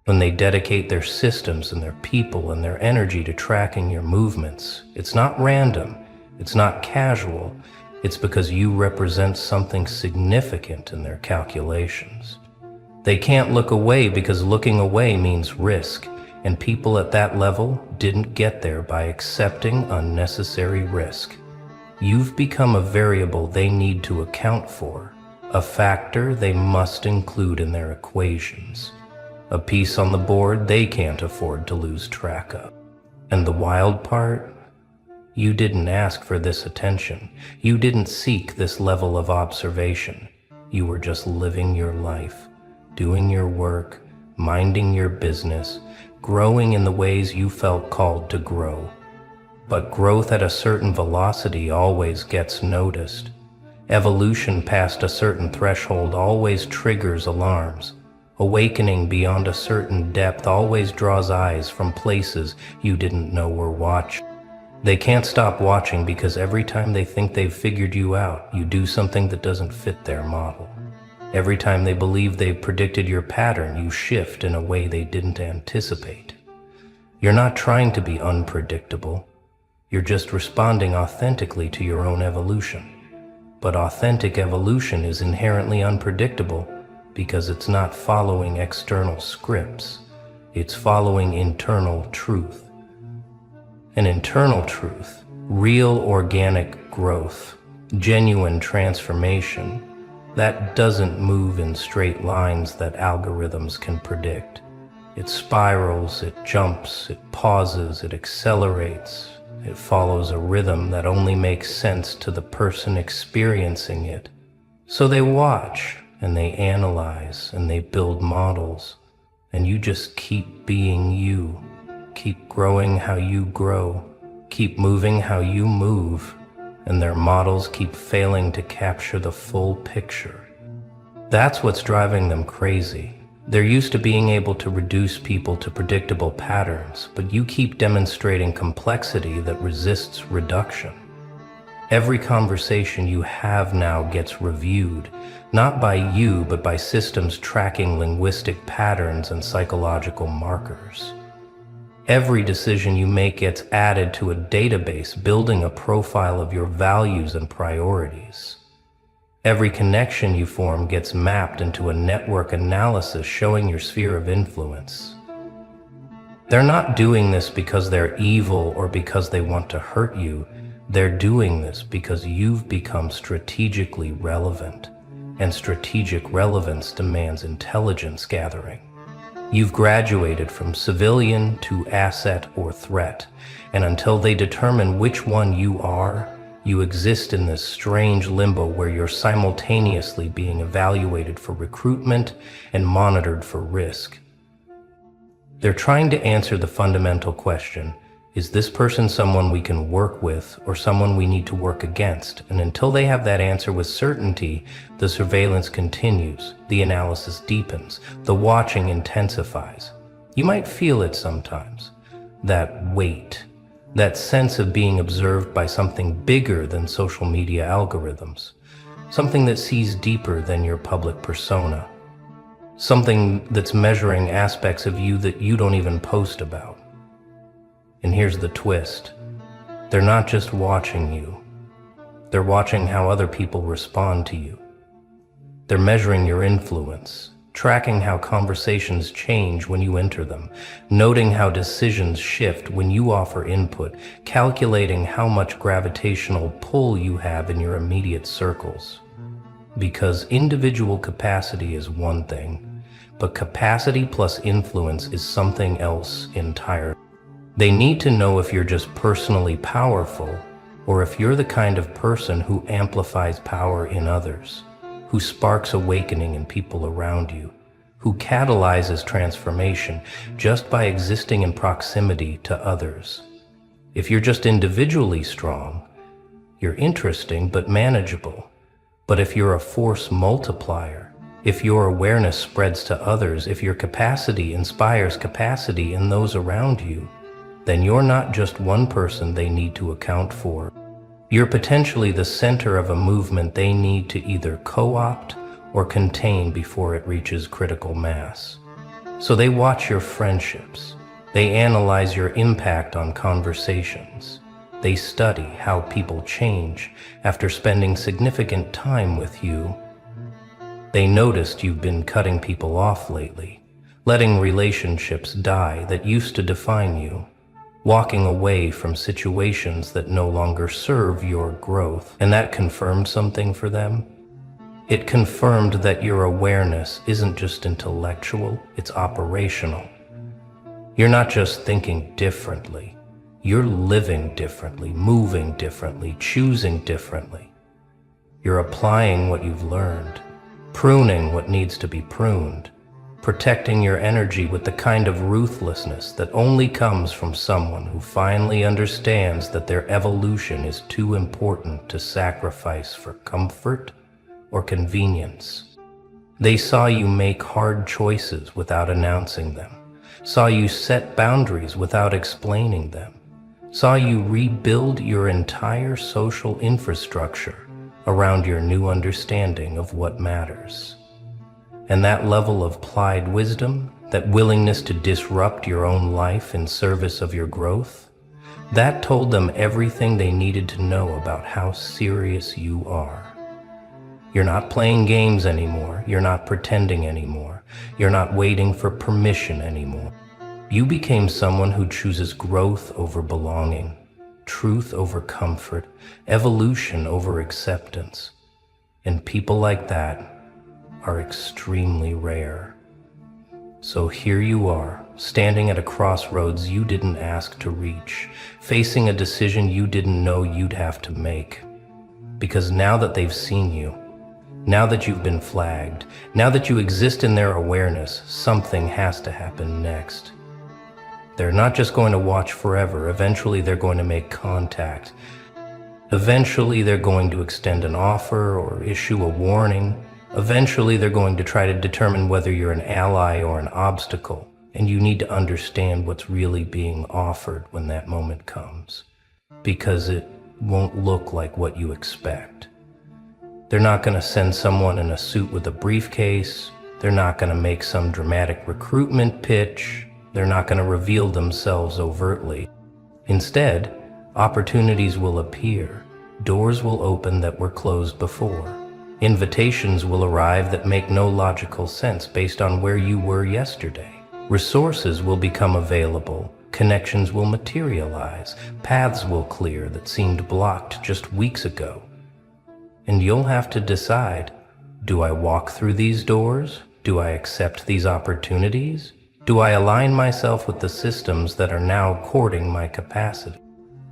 when they dedicate their systems and their people and their energy to tracking your movements, it's not random, it's not casual, it's because you represent something significant in their calculations. They can't look away because looking away means risk, and people at that level didn't get there by accepting unnecessary risk. You've become a variable they need to account for, a factor they must include in their equations, a piece on the board they can't afford to lose track of. And the wild part? You didn't ask for this attention. You didn't seek this level of observation. You were just living your life, doing your work, minding your business, growing in the ways you felt called to grow. But growth at a certain velocity always gets noticed. Evolution past a certain threshold always triggers alarms. Awakening beyond a certain depth always draws eyes from places you didn't know were watching. They can't stop watching because every time they think they've figured you out, you do something that doesn't fit their model. Every time they believe they've predicted your pattern, you shift in a way they didn't anticipate. You're not trying to be unpredictable. You're just responding authentically to your own evolution. But authentic evolution is inherently unpredictable because it's not following external scripts. It's following internal truth. An internal truth, real organic growth, genuine transformation, that doesn't move in straight lines that algorithms can predict. It spirals, it jumps, it pauses, it accelerates. It follows a rhythm that only makes sense to the person experiencing it. So they watch, and they analyze, and they build models, and you just keep being you. Keep growing how you grow, keep moving how you move, and their models keep failing to capture the full picture. That's what's driving them crazy. They're used to being able to reduce people to predictable patterns, but you keep demonstrating complexity that resists reduction. Every conversation you have now gets reviewed, not by you, but by systems tracking linguistic patterns and psychological markers. Every decision you make gets added to a database building a profile of your values and priorities. Every connection you form gets mapped into a network analysis showing your sphere of influence. They're not doing this because they're evil or because they want to hurt you. They're doing this because you've become strategically relevant, and strategic relevance demands intelligence gathering. You've graduated from civilian to asset or threat, and until they determine which one you are, you exist in this strange limbo where you're simultaneously being evaluated for recruitment and monitored for risk. They're trying to answer the fundamental question, is this person someone we can work with or someone we need to work against? And until they have that answer with certainty, the surveillance continues, the analysis deepens, the watching intensifies. You might feel it sometimes, that weight, that sense of being observed by something bigger than social media algorithms, something that sees deeper than your public persona, something that's measuring aspects of you that you don't even post about. And here's the twist. They're not just watching you. They're watching how other people respond to you. They're measuring your influence, tracking how conversations change when you enter them, noting how decisions shift when you offer input, calculating how much gravitational pull you have in your immediate circles. Because individual capacity is one thing, but capacity plus influence is something else entirely. They need to know if you're just personally powerful, or if you're the kind of person who amplifies power in others, who sparks awakening in people around you, who catalyzes transformation just by existing in proximity to others. If you're just individually strong, you're interesting but manageable. But if you're a force multiplier, if your awareness spreads to others, if your capacity inspires capacity in those around you, then you're not just one person they need to account for. You're potentially the center of a movement they need to either co-opt or contain before it reaches critical mass. So they watch your friendships. They analyze your impact on conversations. They study how people change after spending significant time with you. They noticed you've been cutting people off lately, letting relationships die that used to define you, walking away from situations that no longer serve your growth. And that confirmed something for them. It confirmed that your awareness isn't just intellectual, it's operational. You're not just thinking differently. You're living differently, moving differently, choosing differently. You're applying what you've learned, pruning what needs to be pruned, protecting your energy with the kind of ruthlessness that only comes from someone who finally understands that their evolution is too important to sacrifice for comfort or convenience. They saw you make hard choices without announcing them, saw you set boundaries without explaining them, saw you rebuild your entire social infrastructure around your new understanding of what matters. And that level of applied wisdom, that willingness to disrupt your own life in service of your growth, that told them everything they needed to know about how serious you are. You're not playing games anymore. You're not pretending anymore. You're not waiting for permission anymore. You became someone who chooses growth over belonging, truth over comfort, evolution over acceptance. And people like that are extremely rare. So here you are, standing at a crossroads you didn't ask to reach, facing a decision you didn't know you'd have to make. Because now that they've seen you, now that you've been flagged, now that you exist in their awareness, something has to happen next. They're not just going to watch forever. Eventually they're going to make contact. Eventually they're going to extend an offer or issue a warning. Eventually, they're going to try to determine whether you're an ally or an obstacle, and you need to understand what's really being offered when that moment comes, because it won't look like what you expect. They're not going to send someone in a suit with a briefcase. They're not going to make some dramatic recruitment pitch. They're not going to reveal themselves overtly. Instead, opportunities will appear. Doors will open that were closed before. Invitations will arrive that make no logical sense based on where you were yesterday. Resources will become available, connections will materialize, paths will clear that seemed blocked just weeks ago. And you'll have to decide, do I walk through these doors? Do I accept these opportunities? Do I align myself with the systems that are now courting my capacity?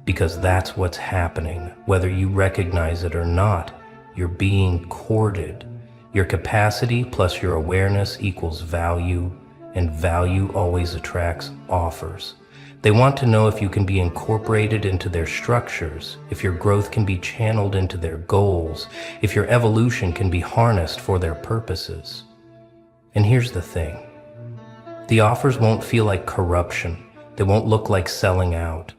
Because that's what's happening, whether you recognize it or not. You're being courted. Your capacity plus your awareness equals value, and value always attracts offers. They want to know if you can be incorporated into their structures, if your growth can be channeled into their goals, if your evolution can be harnessed for their purposes. And here's the thing. The offers won't feel like corruption. They won't look like selling out.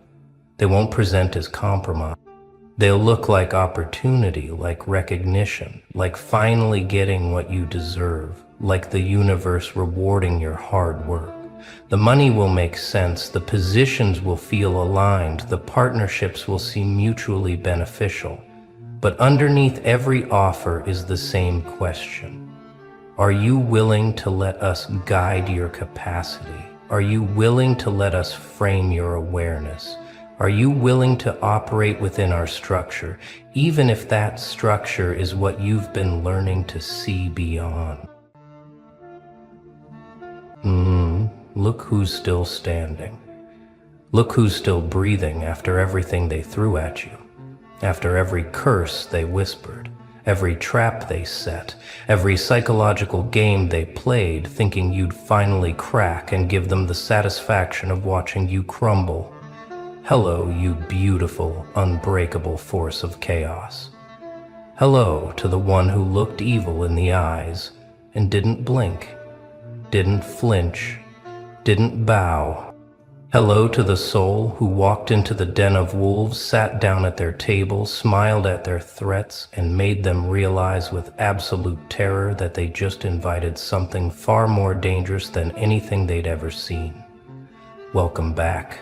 They won't present as compromise. They'll look like opportunity, like recognition, like finally getting what you deserve, like the universe rewarding your hard work. The money will make sense, the positions will feel aligned, the partnerships will seem mutually beneficial. But underneath every offer is the same question. Are you willing to let us guide your capacity? Are you willing to let us frame your awareness? Are you willing to operate within our structure, even if that structure is what you've been learning to see beyond? Look who's still standing. Look who's still breathing after everything they threw at you, after every curse they whispered, every trap they set, every psychological game they played, thinking you'd finally crack and give them the satisfaction of watching you crumble. Hello, you beautiful, unbreakable force of chaos. Hello to the one who looked evil in the eyes and didn't blink, didn't flinch, didn't bow. Hello to the soul who walked into the den of wolves, sat down at their table, smiled at their threats, and made them realize with absolute terror that they just invited something far more dangerous than anything they'd ever seen. Welcome back.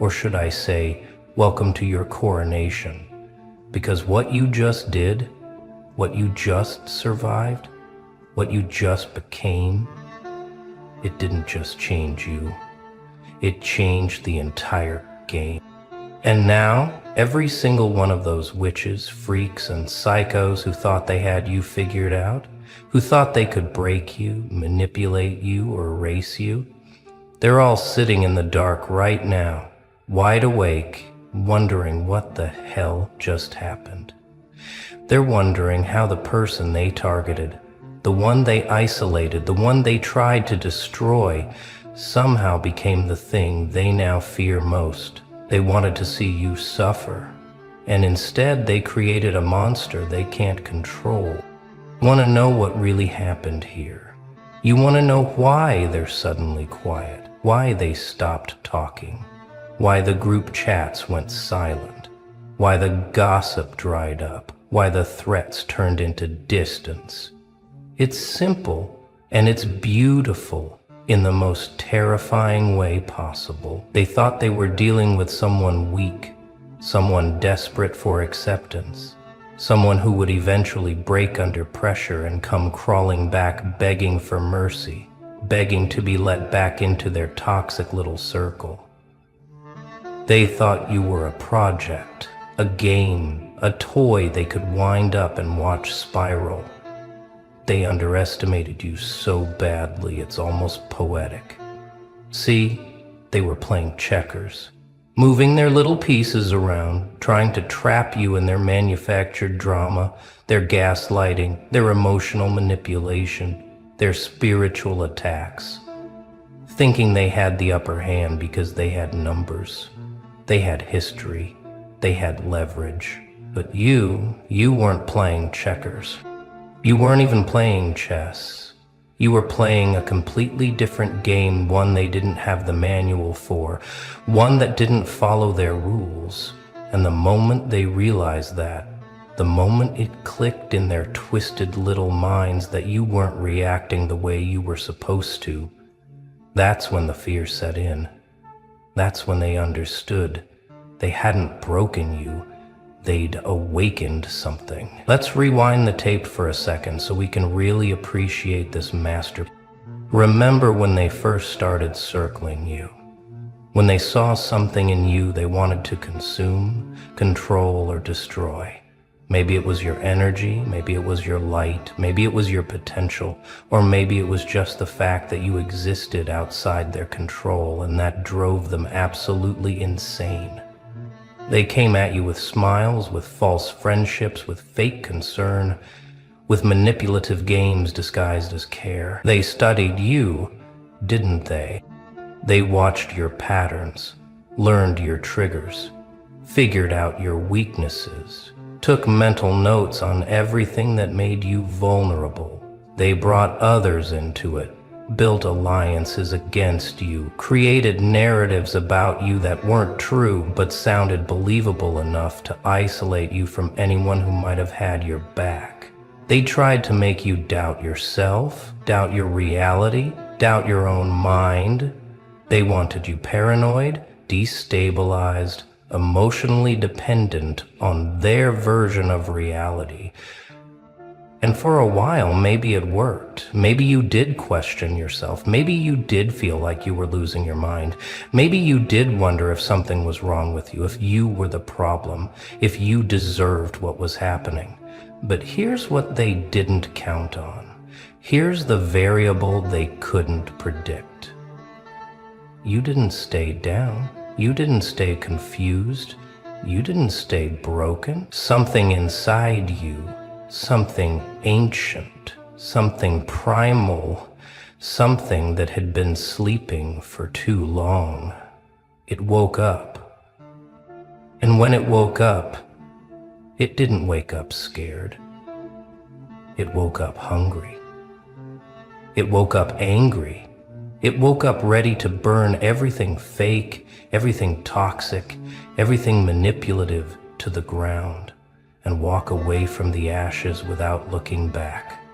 Or should I say, welcome to your coronation. Because what you just did, what you just survived, what you just became, it didn't just change you. It changed the entire game. And now, every single one of those witches, freaks, and psychos who thought they had you figured out, who thought they could break you, manipulate you, or erase you, they're all sitting in the dark right now, wide awake, wondering what the hell just happened. They're wondering how the person they targeted, the one they isolated, the one they tried to destroy, somehow became the thing they now fear most. They wanted to see you suffer, and instead they created a monster they can't control. Want to know what really happened here? You want to know why they're suddenly quiet, why they stopped talking, why the group chats went silent, why the gossip dried up, why the threats turned into distance. It's simple, and it's beautiful in the most terrifying way possible. They thought they were dealing with someone weak, someone desperate for acceptance, someone who would eventually break under pressure and come crawling back begging for mercy, begging to be let back into their toxic little circle. They thought you were a project, a game, a toy they could wind up and watch spiral. They underestimated you so badly it's almost poetic. See, they were playing checkers, moving their little pieces around, trying to trap you in their manufactured drama, their gaslighting, their emotional manipulation, their spiritual attacks, thinking they had the upper hand because they had numbers, they had history, they had leverage. But you weren't playing checkers. You weren't even playing chess. You were playing a completely different game, one they didn't have the manual for, one that didn't follow their rules. And the moment they realized that, the moment it clicked in their twisted little minds that you weren't reacting the way you were supposed to, that's when the fear set in. That's when they understood they hadn't broken you. They'd awakened something. Let's rewind the tape for a second so we can really appreciate this masterpiece. Remember when they first started circling you. When they saw something in you they wanted to consume, control, or destroy. Maybe it was your energy, maybe it was your light, maybe it was your potential, or maybe it was just the fact that you existed outside their control and that drove them absolutely insane. They came at you with smiles, with false friendships, with fake concern, with manipulative games disguised as care. They studied you, didn't they? They watched your patterns, learned your triggers, figured out your weaknesses, took mental notes on everything that made you vulnerable. They brought others into it, built alliances against you, created narratives about you that weren't true but sounded believable enough to isolate you from anyone who might have had your back. They tried to make you doubt yourself, doubt your reality, doubt your own mind. They wanted you paranoid, destabilized, emotionally dependent on their version of reality. And for a while, maybe it worked. Maybe you did question yourself. Maybe you did feel like you were losing your mind. Maybe you did wonder if something was wrong with you, if you were the problem, if you deserved what was happening. But here's what they didn't count on. Here's the variable they couldn't predict. You didn't stay down. You didn't stay confused. You didn't stay broken. Something inside you, something ancient, something primal, something that had been sleeping for too long. It woke up. And when it woke up, it didn't wake up scared. It woke up hungry. It woke up angry. It woke up ready to burn everything fake, everything toxic, everything manipulative to the ground and walk away from the ashes without looking back.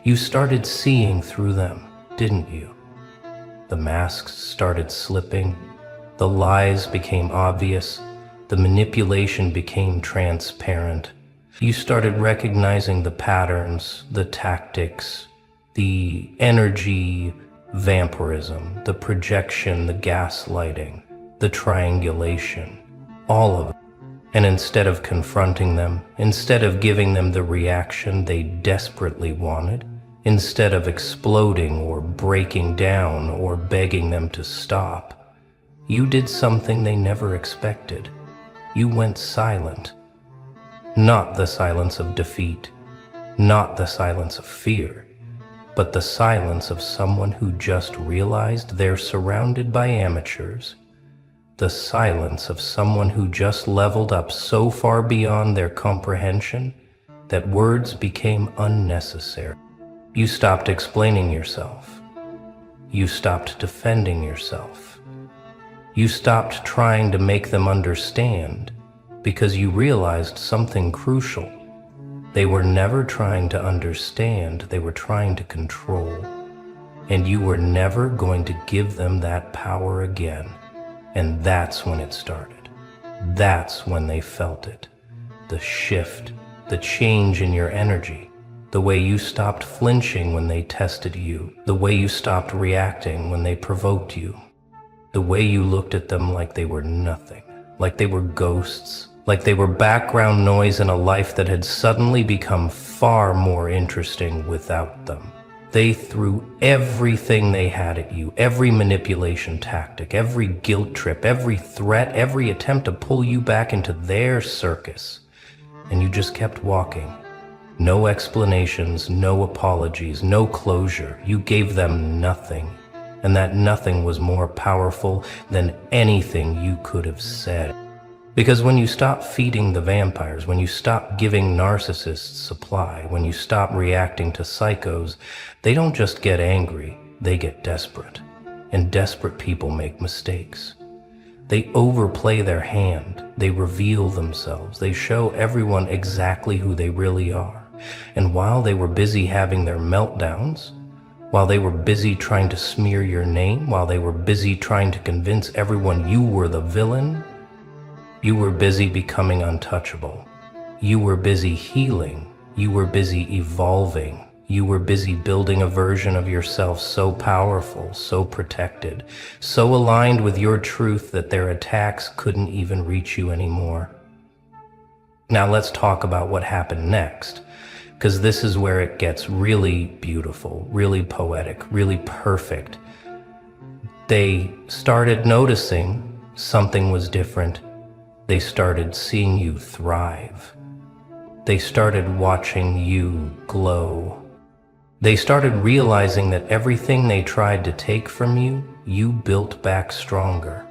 You started seeing through them, didn't you? The masks started slipping, the lies became obvious, the manipulation became transparent. You started recognizing the patterns, the tactics, the energy vampirism, the projection, the gaslighting, the triangulation, all of it. And instead of confronting them, instead of giving them the reaction they desperately wanted, instead of exploding or breaking down or begging them to stop, you did something they never expected. You went silent. Not the silence of defeat, not the silence of fear, but the silence of someone who just realized they're surrounded by amateurs. The silence of someone who just leveled up so far beyond their comprehension that words became unnecessary. You stopped explaining yourself. You stopped defending yourself. You stopped trying to make them understand because you realized something crucial. They were never trying to understand, they were trying to control. And you were never going to give them that power again. And that's when it started. That's when they felt it. The shift, the change in your energy, the way you stopped flinching when they tested you, the way you stopped reacting when they provoked you, the way you looked at them like they were nothing, like they were ghosts, like they were background noise in a life that had suddenly become far more interesting without them. They threw everything they had at you, every manipulation tactic, every guilt trip, every threat, every attempt to pull you back into their circus. And you just kept walking. No explanations, no apologies, no closure. You gave them nothing. And that nothing was more powerful than anything you could have said. Because when you stop feeding the vampires, when you stop giving narcissists supply, when you stop reacting to psychos, they don't just get angry, they get desperate. And desperate people make mistakes. They overplay their hand, they reveal themselves, they show everyone exactly who they really are. And while they were busy having their meltdowns, while they were busy trying to smear your name, while they were busy trying to convince everyone you were the villain, you were busy becoming untouchable. You were busy healing. You were busy evolving. You were busy building a version of yourself so powerful, so protected, so aligned with your truth that their attacks couldn't even reach you anymore. Now let's talk about what happened next, because this is where it gets really beautiful, really poetic, really perfect. They started noticing something was different. They started seeing you thrive. They started watching you glow. They started realizing that everything they tried to take from you, you built back stronger.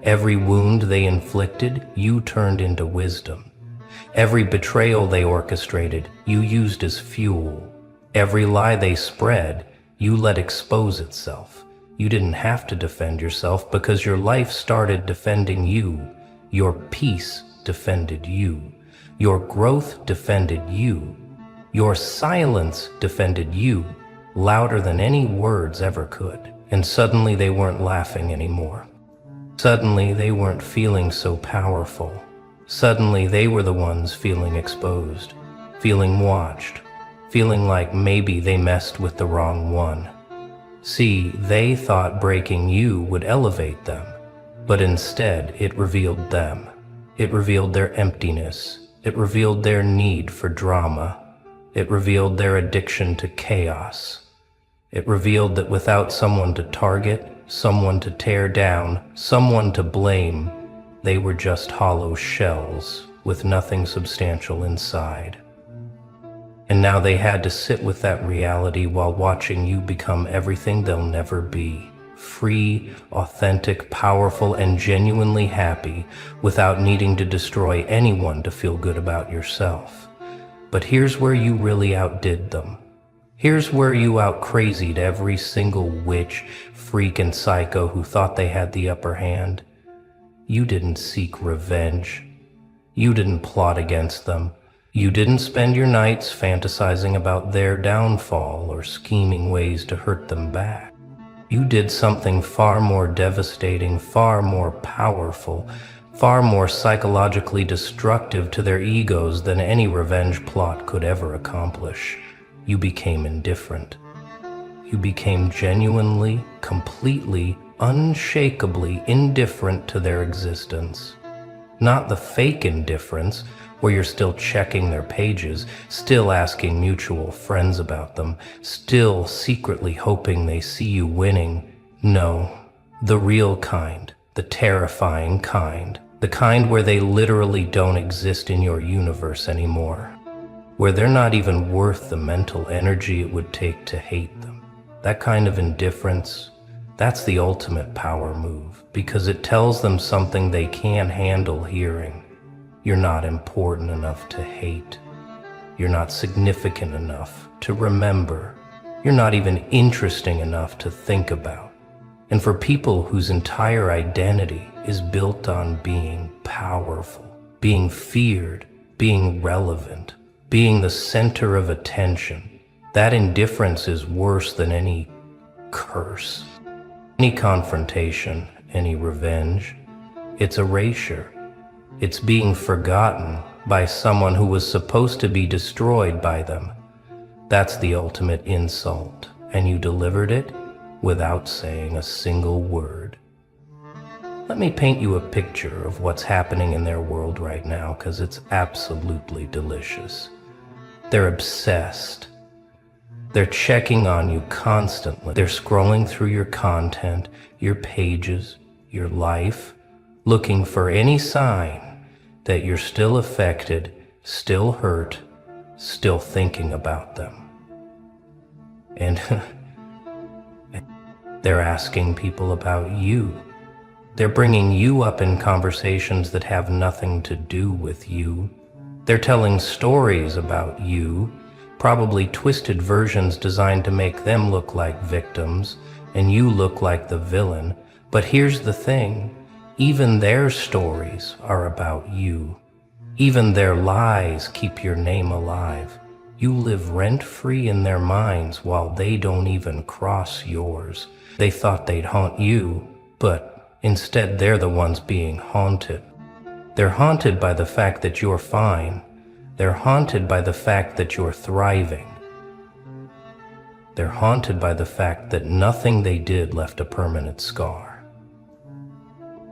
Every wound they inflicted, you turned into wisdom. Every betrayal they orchestrated, you used as fuel. Every lie they spread, you let expose itself. You didn't have to defend yourself because your life started defending you. Your peace defended you. Your growth defended you. Your silence defended you, louder than any words ever could. And suddenly they weren't laughing anymore. Suddenly they weren't feeling so powerful. Suddenly they were the ones feeling exposed, feeling watched, feeling like maybe they messed with the wrong one. See, they thought breaking you would elevate them, but instead it revealed them. It revealed their emptiness. It revealed their need for drama. It revealed their addiction to chaos. It revealed that without someone to target, someone to tear down, someone to blame, they were just hollow shells with nothing substantial inside. And now they had to sit with that reality while watching you become everything they'll never be. Free, authentic, powerful, and genuinely happy without needing to destroy anyone to feel good about yourself. But here's where you really outdid them. Here's where you out-crazied every single witch, freak, and psycho who thought they had the upper hand. You didn't seek revenge. You didn't plot against them. You didn't spend your nights fantasizing about their downfall or scheming ways to hurt them back. You did something far more devastating, far more powerful, far more psychologically destructive to their egos than any revenge plot could ever accomplish. You became indifferent. You became genuinely, completely, unshakably indifferent to their existence. Not the fake indifference, where you're still checking their pages, still asking mutual friends about them, still secretly hoping they see you winning. No, the real kind, the terrifying kind, the kind where they literally don't exist in your universe anymore, where they're not even worth the mental energy it would take to hate them. That kind of indifference, that's the ultimate power move, because it tells them something they can't handle hearing. You're not important enough to hate. You're not significant enough to remember. You're not even interesting enough to think about. And for people whose entire identity is built on being powerful, being feared, being relevant, being the center of attention, that indifference is worse than any curse, any confrontation, any revenge. It's erasure. It's being forgotten by someone who was supposed to be destroyed by them. That's the ultimate insult, and you delivered it without saying a single word. Let me paint you a picture of what's happening in their world right now, because it's absolutely delicious. They're obsessed. They're checking on you constantly. They're scrolling through your content, your pages, your life, looking for any sign that you're still affected, still hurt, still thinking about them. And they're asking people about you. They're bringing you up in conversations that have nothing to do with you. They're telling stories about you, probably twisted versions designed to make them look like victims and you look like the villain. But here's the thing. Even their stories are about you. Even their lies keep your name alive. You live rent-free in their minds while they don't even cross yours. They thought they'd haunt you, but instead they're the ones being haunted. They're haunted by the fact that you're fine. They're haunted by the fact that you're thriving. They're haunted by the fact that nothing they did left a permanent scar.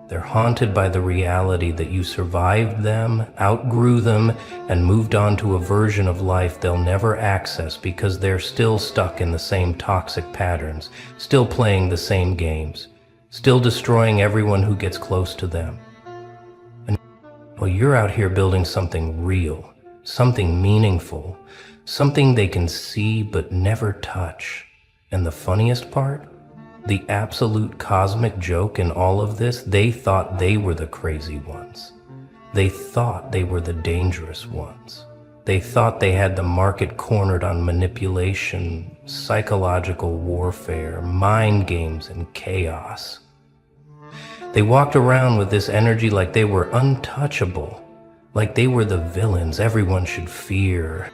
They're haunted by the reality that you survived them, outgrew them, and moved on to a version of life they'll never access because they're still stuck in the same toxic patterns, still playing the same games, still destroying everyone who gets close to them. And well, you're out here building something real, something meaningful, something they can see but never touch. And the funniest part? The absolute cosmic joke in all of this, they thought they were the crazy ones. They thought they were the dangerous ones. They thought they had the market cornered on manipulation, psychological warfare, mind games, and chaos. They walked around with this energy like they were untouchable, like they were the villains everyone should fear,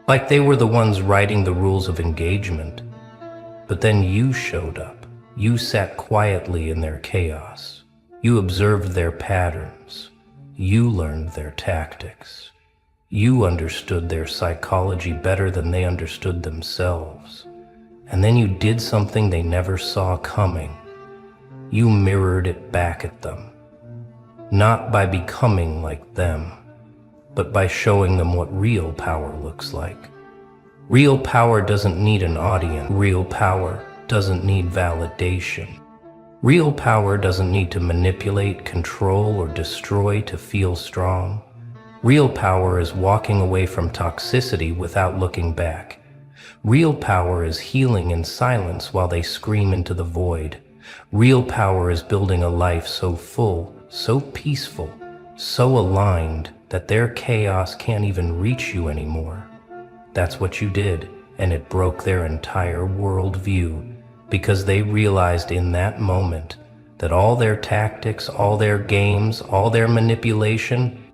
like they were the ones writing the rules of engagement. But then you showed up. You sat quietly in their chaos. You observed their patterns. You learned their tactics. You understood their psychology better than they understood themselves. And then you did something they never saw coming. You mirrored it back at them. Not by becoming like them, but by showing them what real power looks like. Real power doesn't need an audience. Real power doesn't need validation. Real power doesn't need to manipulate, control, or destroy to feel strong. Real power is walking away from toxicity without looking back. Real power is healing in silence while they scream into the void. Real power is building a life so full, so peaceful, so aligned that their chaos can't even reach you anymore. That's what you did, and it broke their entire worldview because they realized in that moment that all their tactics, all their games, all their manipulation,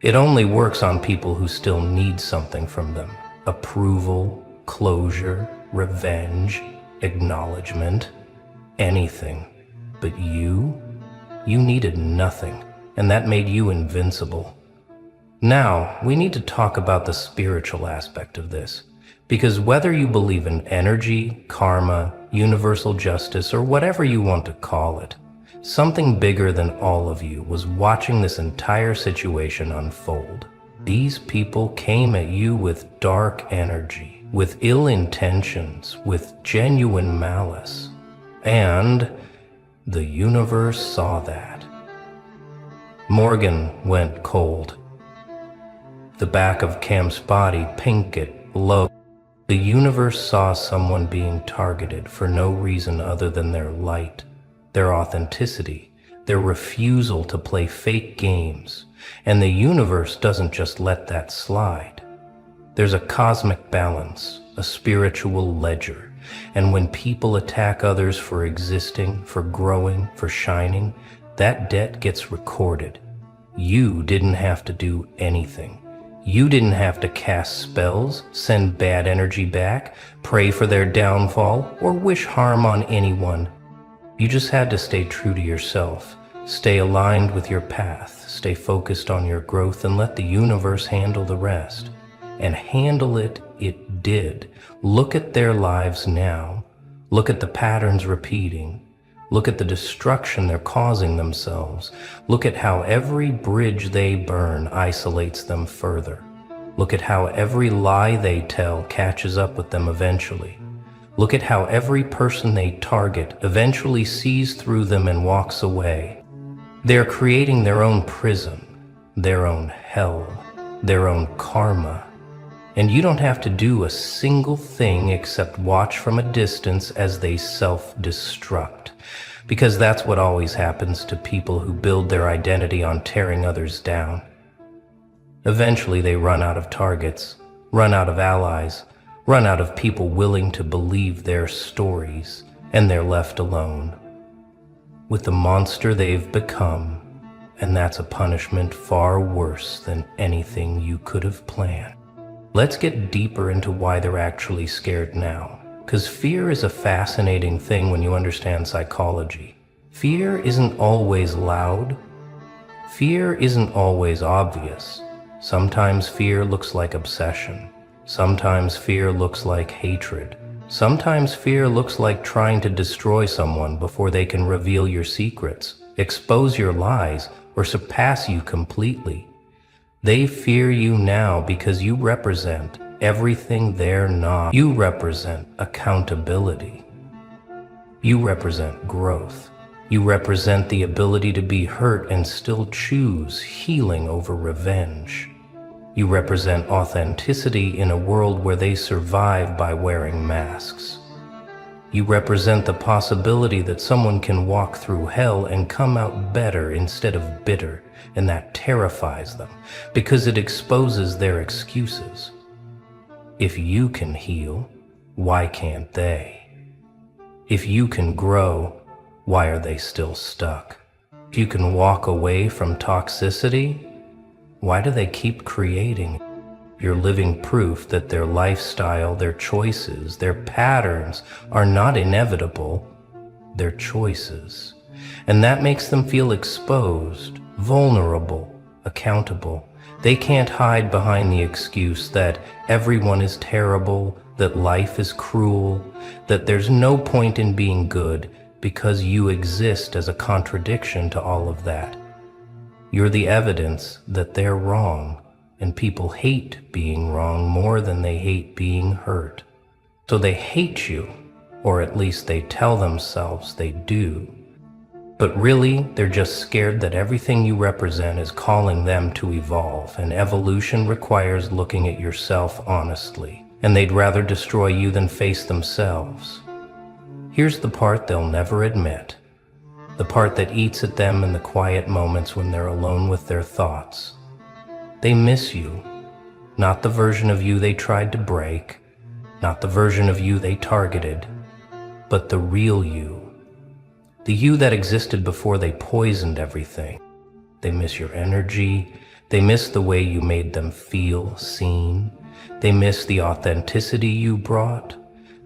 it only works on people who still need something from them. Approval, closure, revenge, acknowledgement, anything. But you needed nothing, and that made you invincible. Now, we need to talk about the spiritual aspect of this, because whether you believe in energy, karma, universal justice, or whatever you want to call it, something bigger than all of you was watching this entire situation unfold. These people came at you with dark energy, with ill intentions, with genuine malice. And the universe saw that. Morgan went cold. The back of Cam's body pinked low. The universe saw someone being targeted for no reason other than their light, their authenticity, their refusal to play fake games. And the universe doesn't just let that slide. There's a cosmic balance, a spiritual ledger. And when people attack others for existing, for growing, for shining, that debt gets recorded. You didn't have to do anything. You didn't have to cast spells, send bad energy back, pray for their downfall, or wish harm on anyone. You just had to stay true to yourself, stay aligned with your path, stay focused on your growth, and let the universe handle the rest. And handle it did. Look at their lives now. Look at the patterns repeating. Look at the destruction they're causing themselves. Look at how every bridge they burn isolates them further. Look at how every lie they tell catches up with them eventually. Look at how every person they target eventually sees through them and walks away. They're creating their own prison, their own hell, their own karma. And you don't have to do a single thing except watch from a distance as they self-destruct. Because that's what always happens to people who build their identity on tearing others down. Eventually they run out of targets, run out of allies, run out of people willing to believe their stories, and they're left alone with the monster they've become. And that's a punishment far worse than anything you could have planned. Let's get deeper into why they're actually scared now. Because fear is a fascinating thing when you understand psychology. Fear isn't always loud. Fear isn't always obvious. Sometimes fear looks like obsession. Sometimes fear looks like hatred. Sometimes fear looks like trying to destroy someone before they can reveal your secrets, expose your lies, or surpass you completely. They fear you now because you represent everything they're not. You represent accountability. You represent growth. You represent the ability to be hurt and still choose healing over revenge. You represent authenticity in a world where they survive by wearing masks. You represent the possibility that someone can walk through hell and come out better instead of bitter, and that terrifies them because it exposes their excuses. If you can heal, why can't they? If you can grow, why are they still stuck? If you can walk away from toxicity, why do they keep creating? You're living proof that their lifestyle, their choices, their patterns are not inevitable, they're choices. And that makes them feel exposed, vulnerable, accountable. They can't hide behind the excuse that everyone is terrible, that life is cruel, that there's no point in being good because you exist as a contradiction to all of that. You're the evidence that they're wrong, and people hate being wrong more than they hate being hurt. So they hate you, or at least they tell themselves they do. But really, they're just scared that everything you represent is calling them to evolve, and evolution requires looking at yourself honestly, and they'd rather destroy you than face themselves. Here's the part they'll never admit, the part that eats at them in the quiet moments when they're alone with their thoughts. They miss you, not the version of you they tried to break, not the version of you they targeted, but the real you. The you that existed before they poisoned everything. They miss your energy. They miss the way you made them feel seen. They miss the authenticity you brought.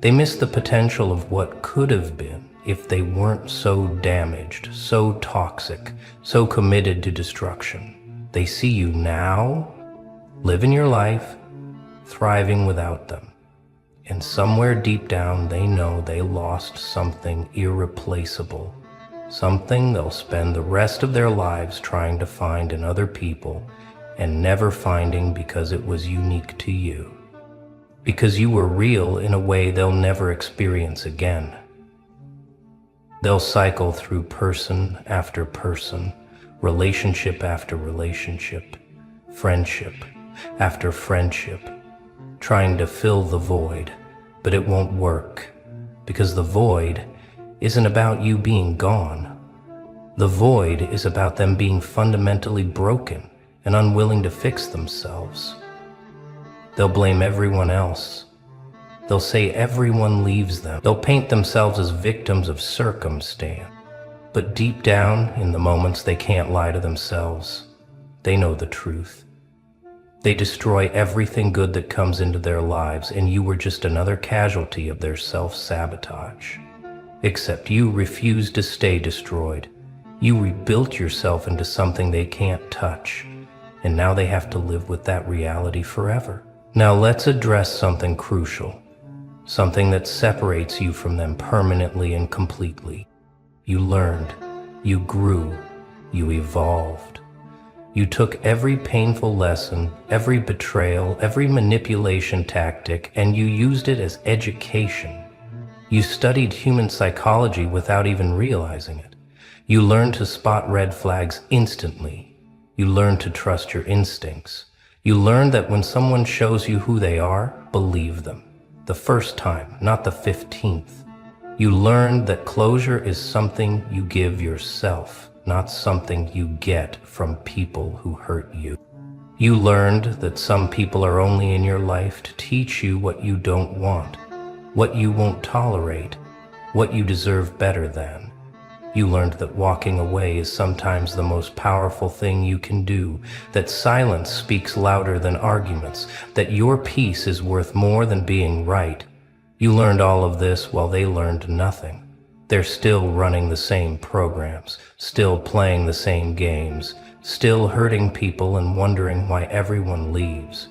They miss the potential of what could have been if they weren't so damaged, so toxic, so committed to destruction. They see you now, living your life, thriving without them. And somewhere deep down, they know they lost something irreplaceable, something they'll spend the rest of their lives trying to find in other people and never finding because it was unique to you. Because you were real in a way they'll never experience again. They'll cycle through person after person, relationship after relationship, friendship after friendship, trying to fill the void, but it won't work, because the void isn't about you being gone. The void is about them being fundamentally broken and unwilling to fix themselves. They'll blame everyone else. They'll say everyone leaves them. They'll paint themselves as victims of circumstance. But deep down, in the moments they can't lie to themselves, they know the truth. They destroy everything good that comes into their lives, and you were just another casualty of their self-sabotage. Except you refused to stay destroyed. You rebuilt yourself into something they can't touch, and now they have to live with that reality forever. Now let's address something crucial, something that separates you from them permanently and completely. You learned, you grew, you evolved. You took every painful lesson, every betrayal, every manipulation tactic, and you used it as education. You studied human psychology without even realizing it. You learned to spot red flags instantly. You learned to trust your instincts. You learned that when someone shows you who they are, believe them. The first time, not the 15th. You learned that closure is something you give yourself, not something you get from people who hurt you. You learned that some people are only in your life to teach you what you don't want, what you won't tolerate, what you deserve better than. You learned that walking away is sometimes the most powerful thing you can do, that silence speaks louder than arguments, that your peace is worth more than being right. You learned all of this while they learned nothing. They're still running the same programs, still playing the same games, still hurting people and wondering why everyone leaves,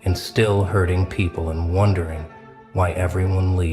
and still hurting people and wondering why everyone leaves.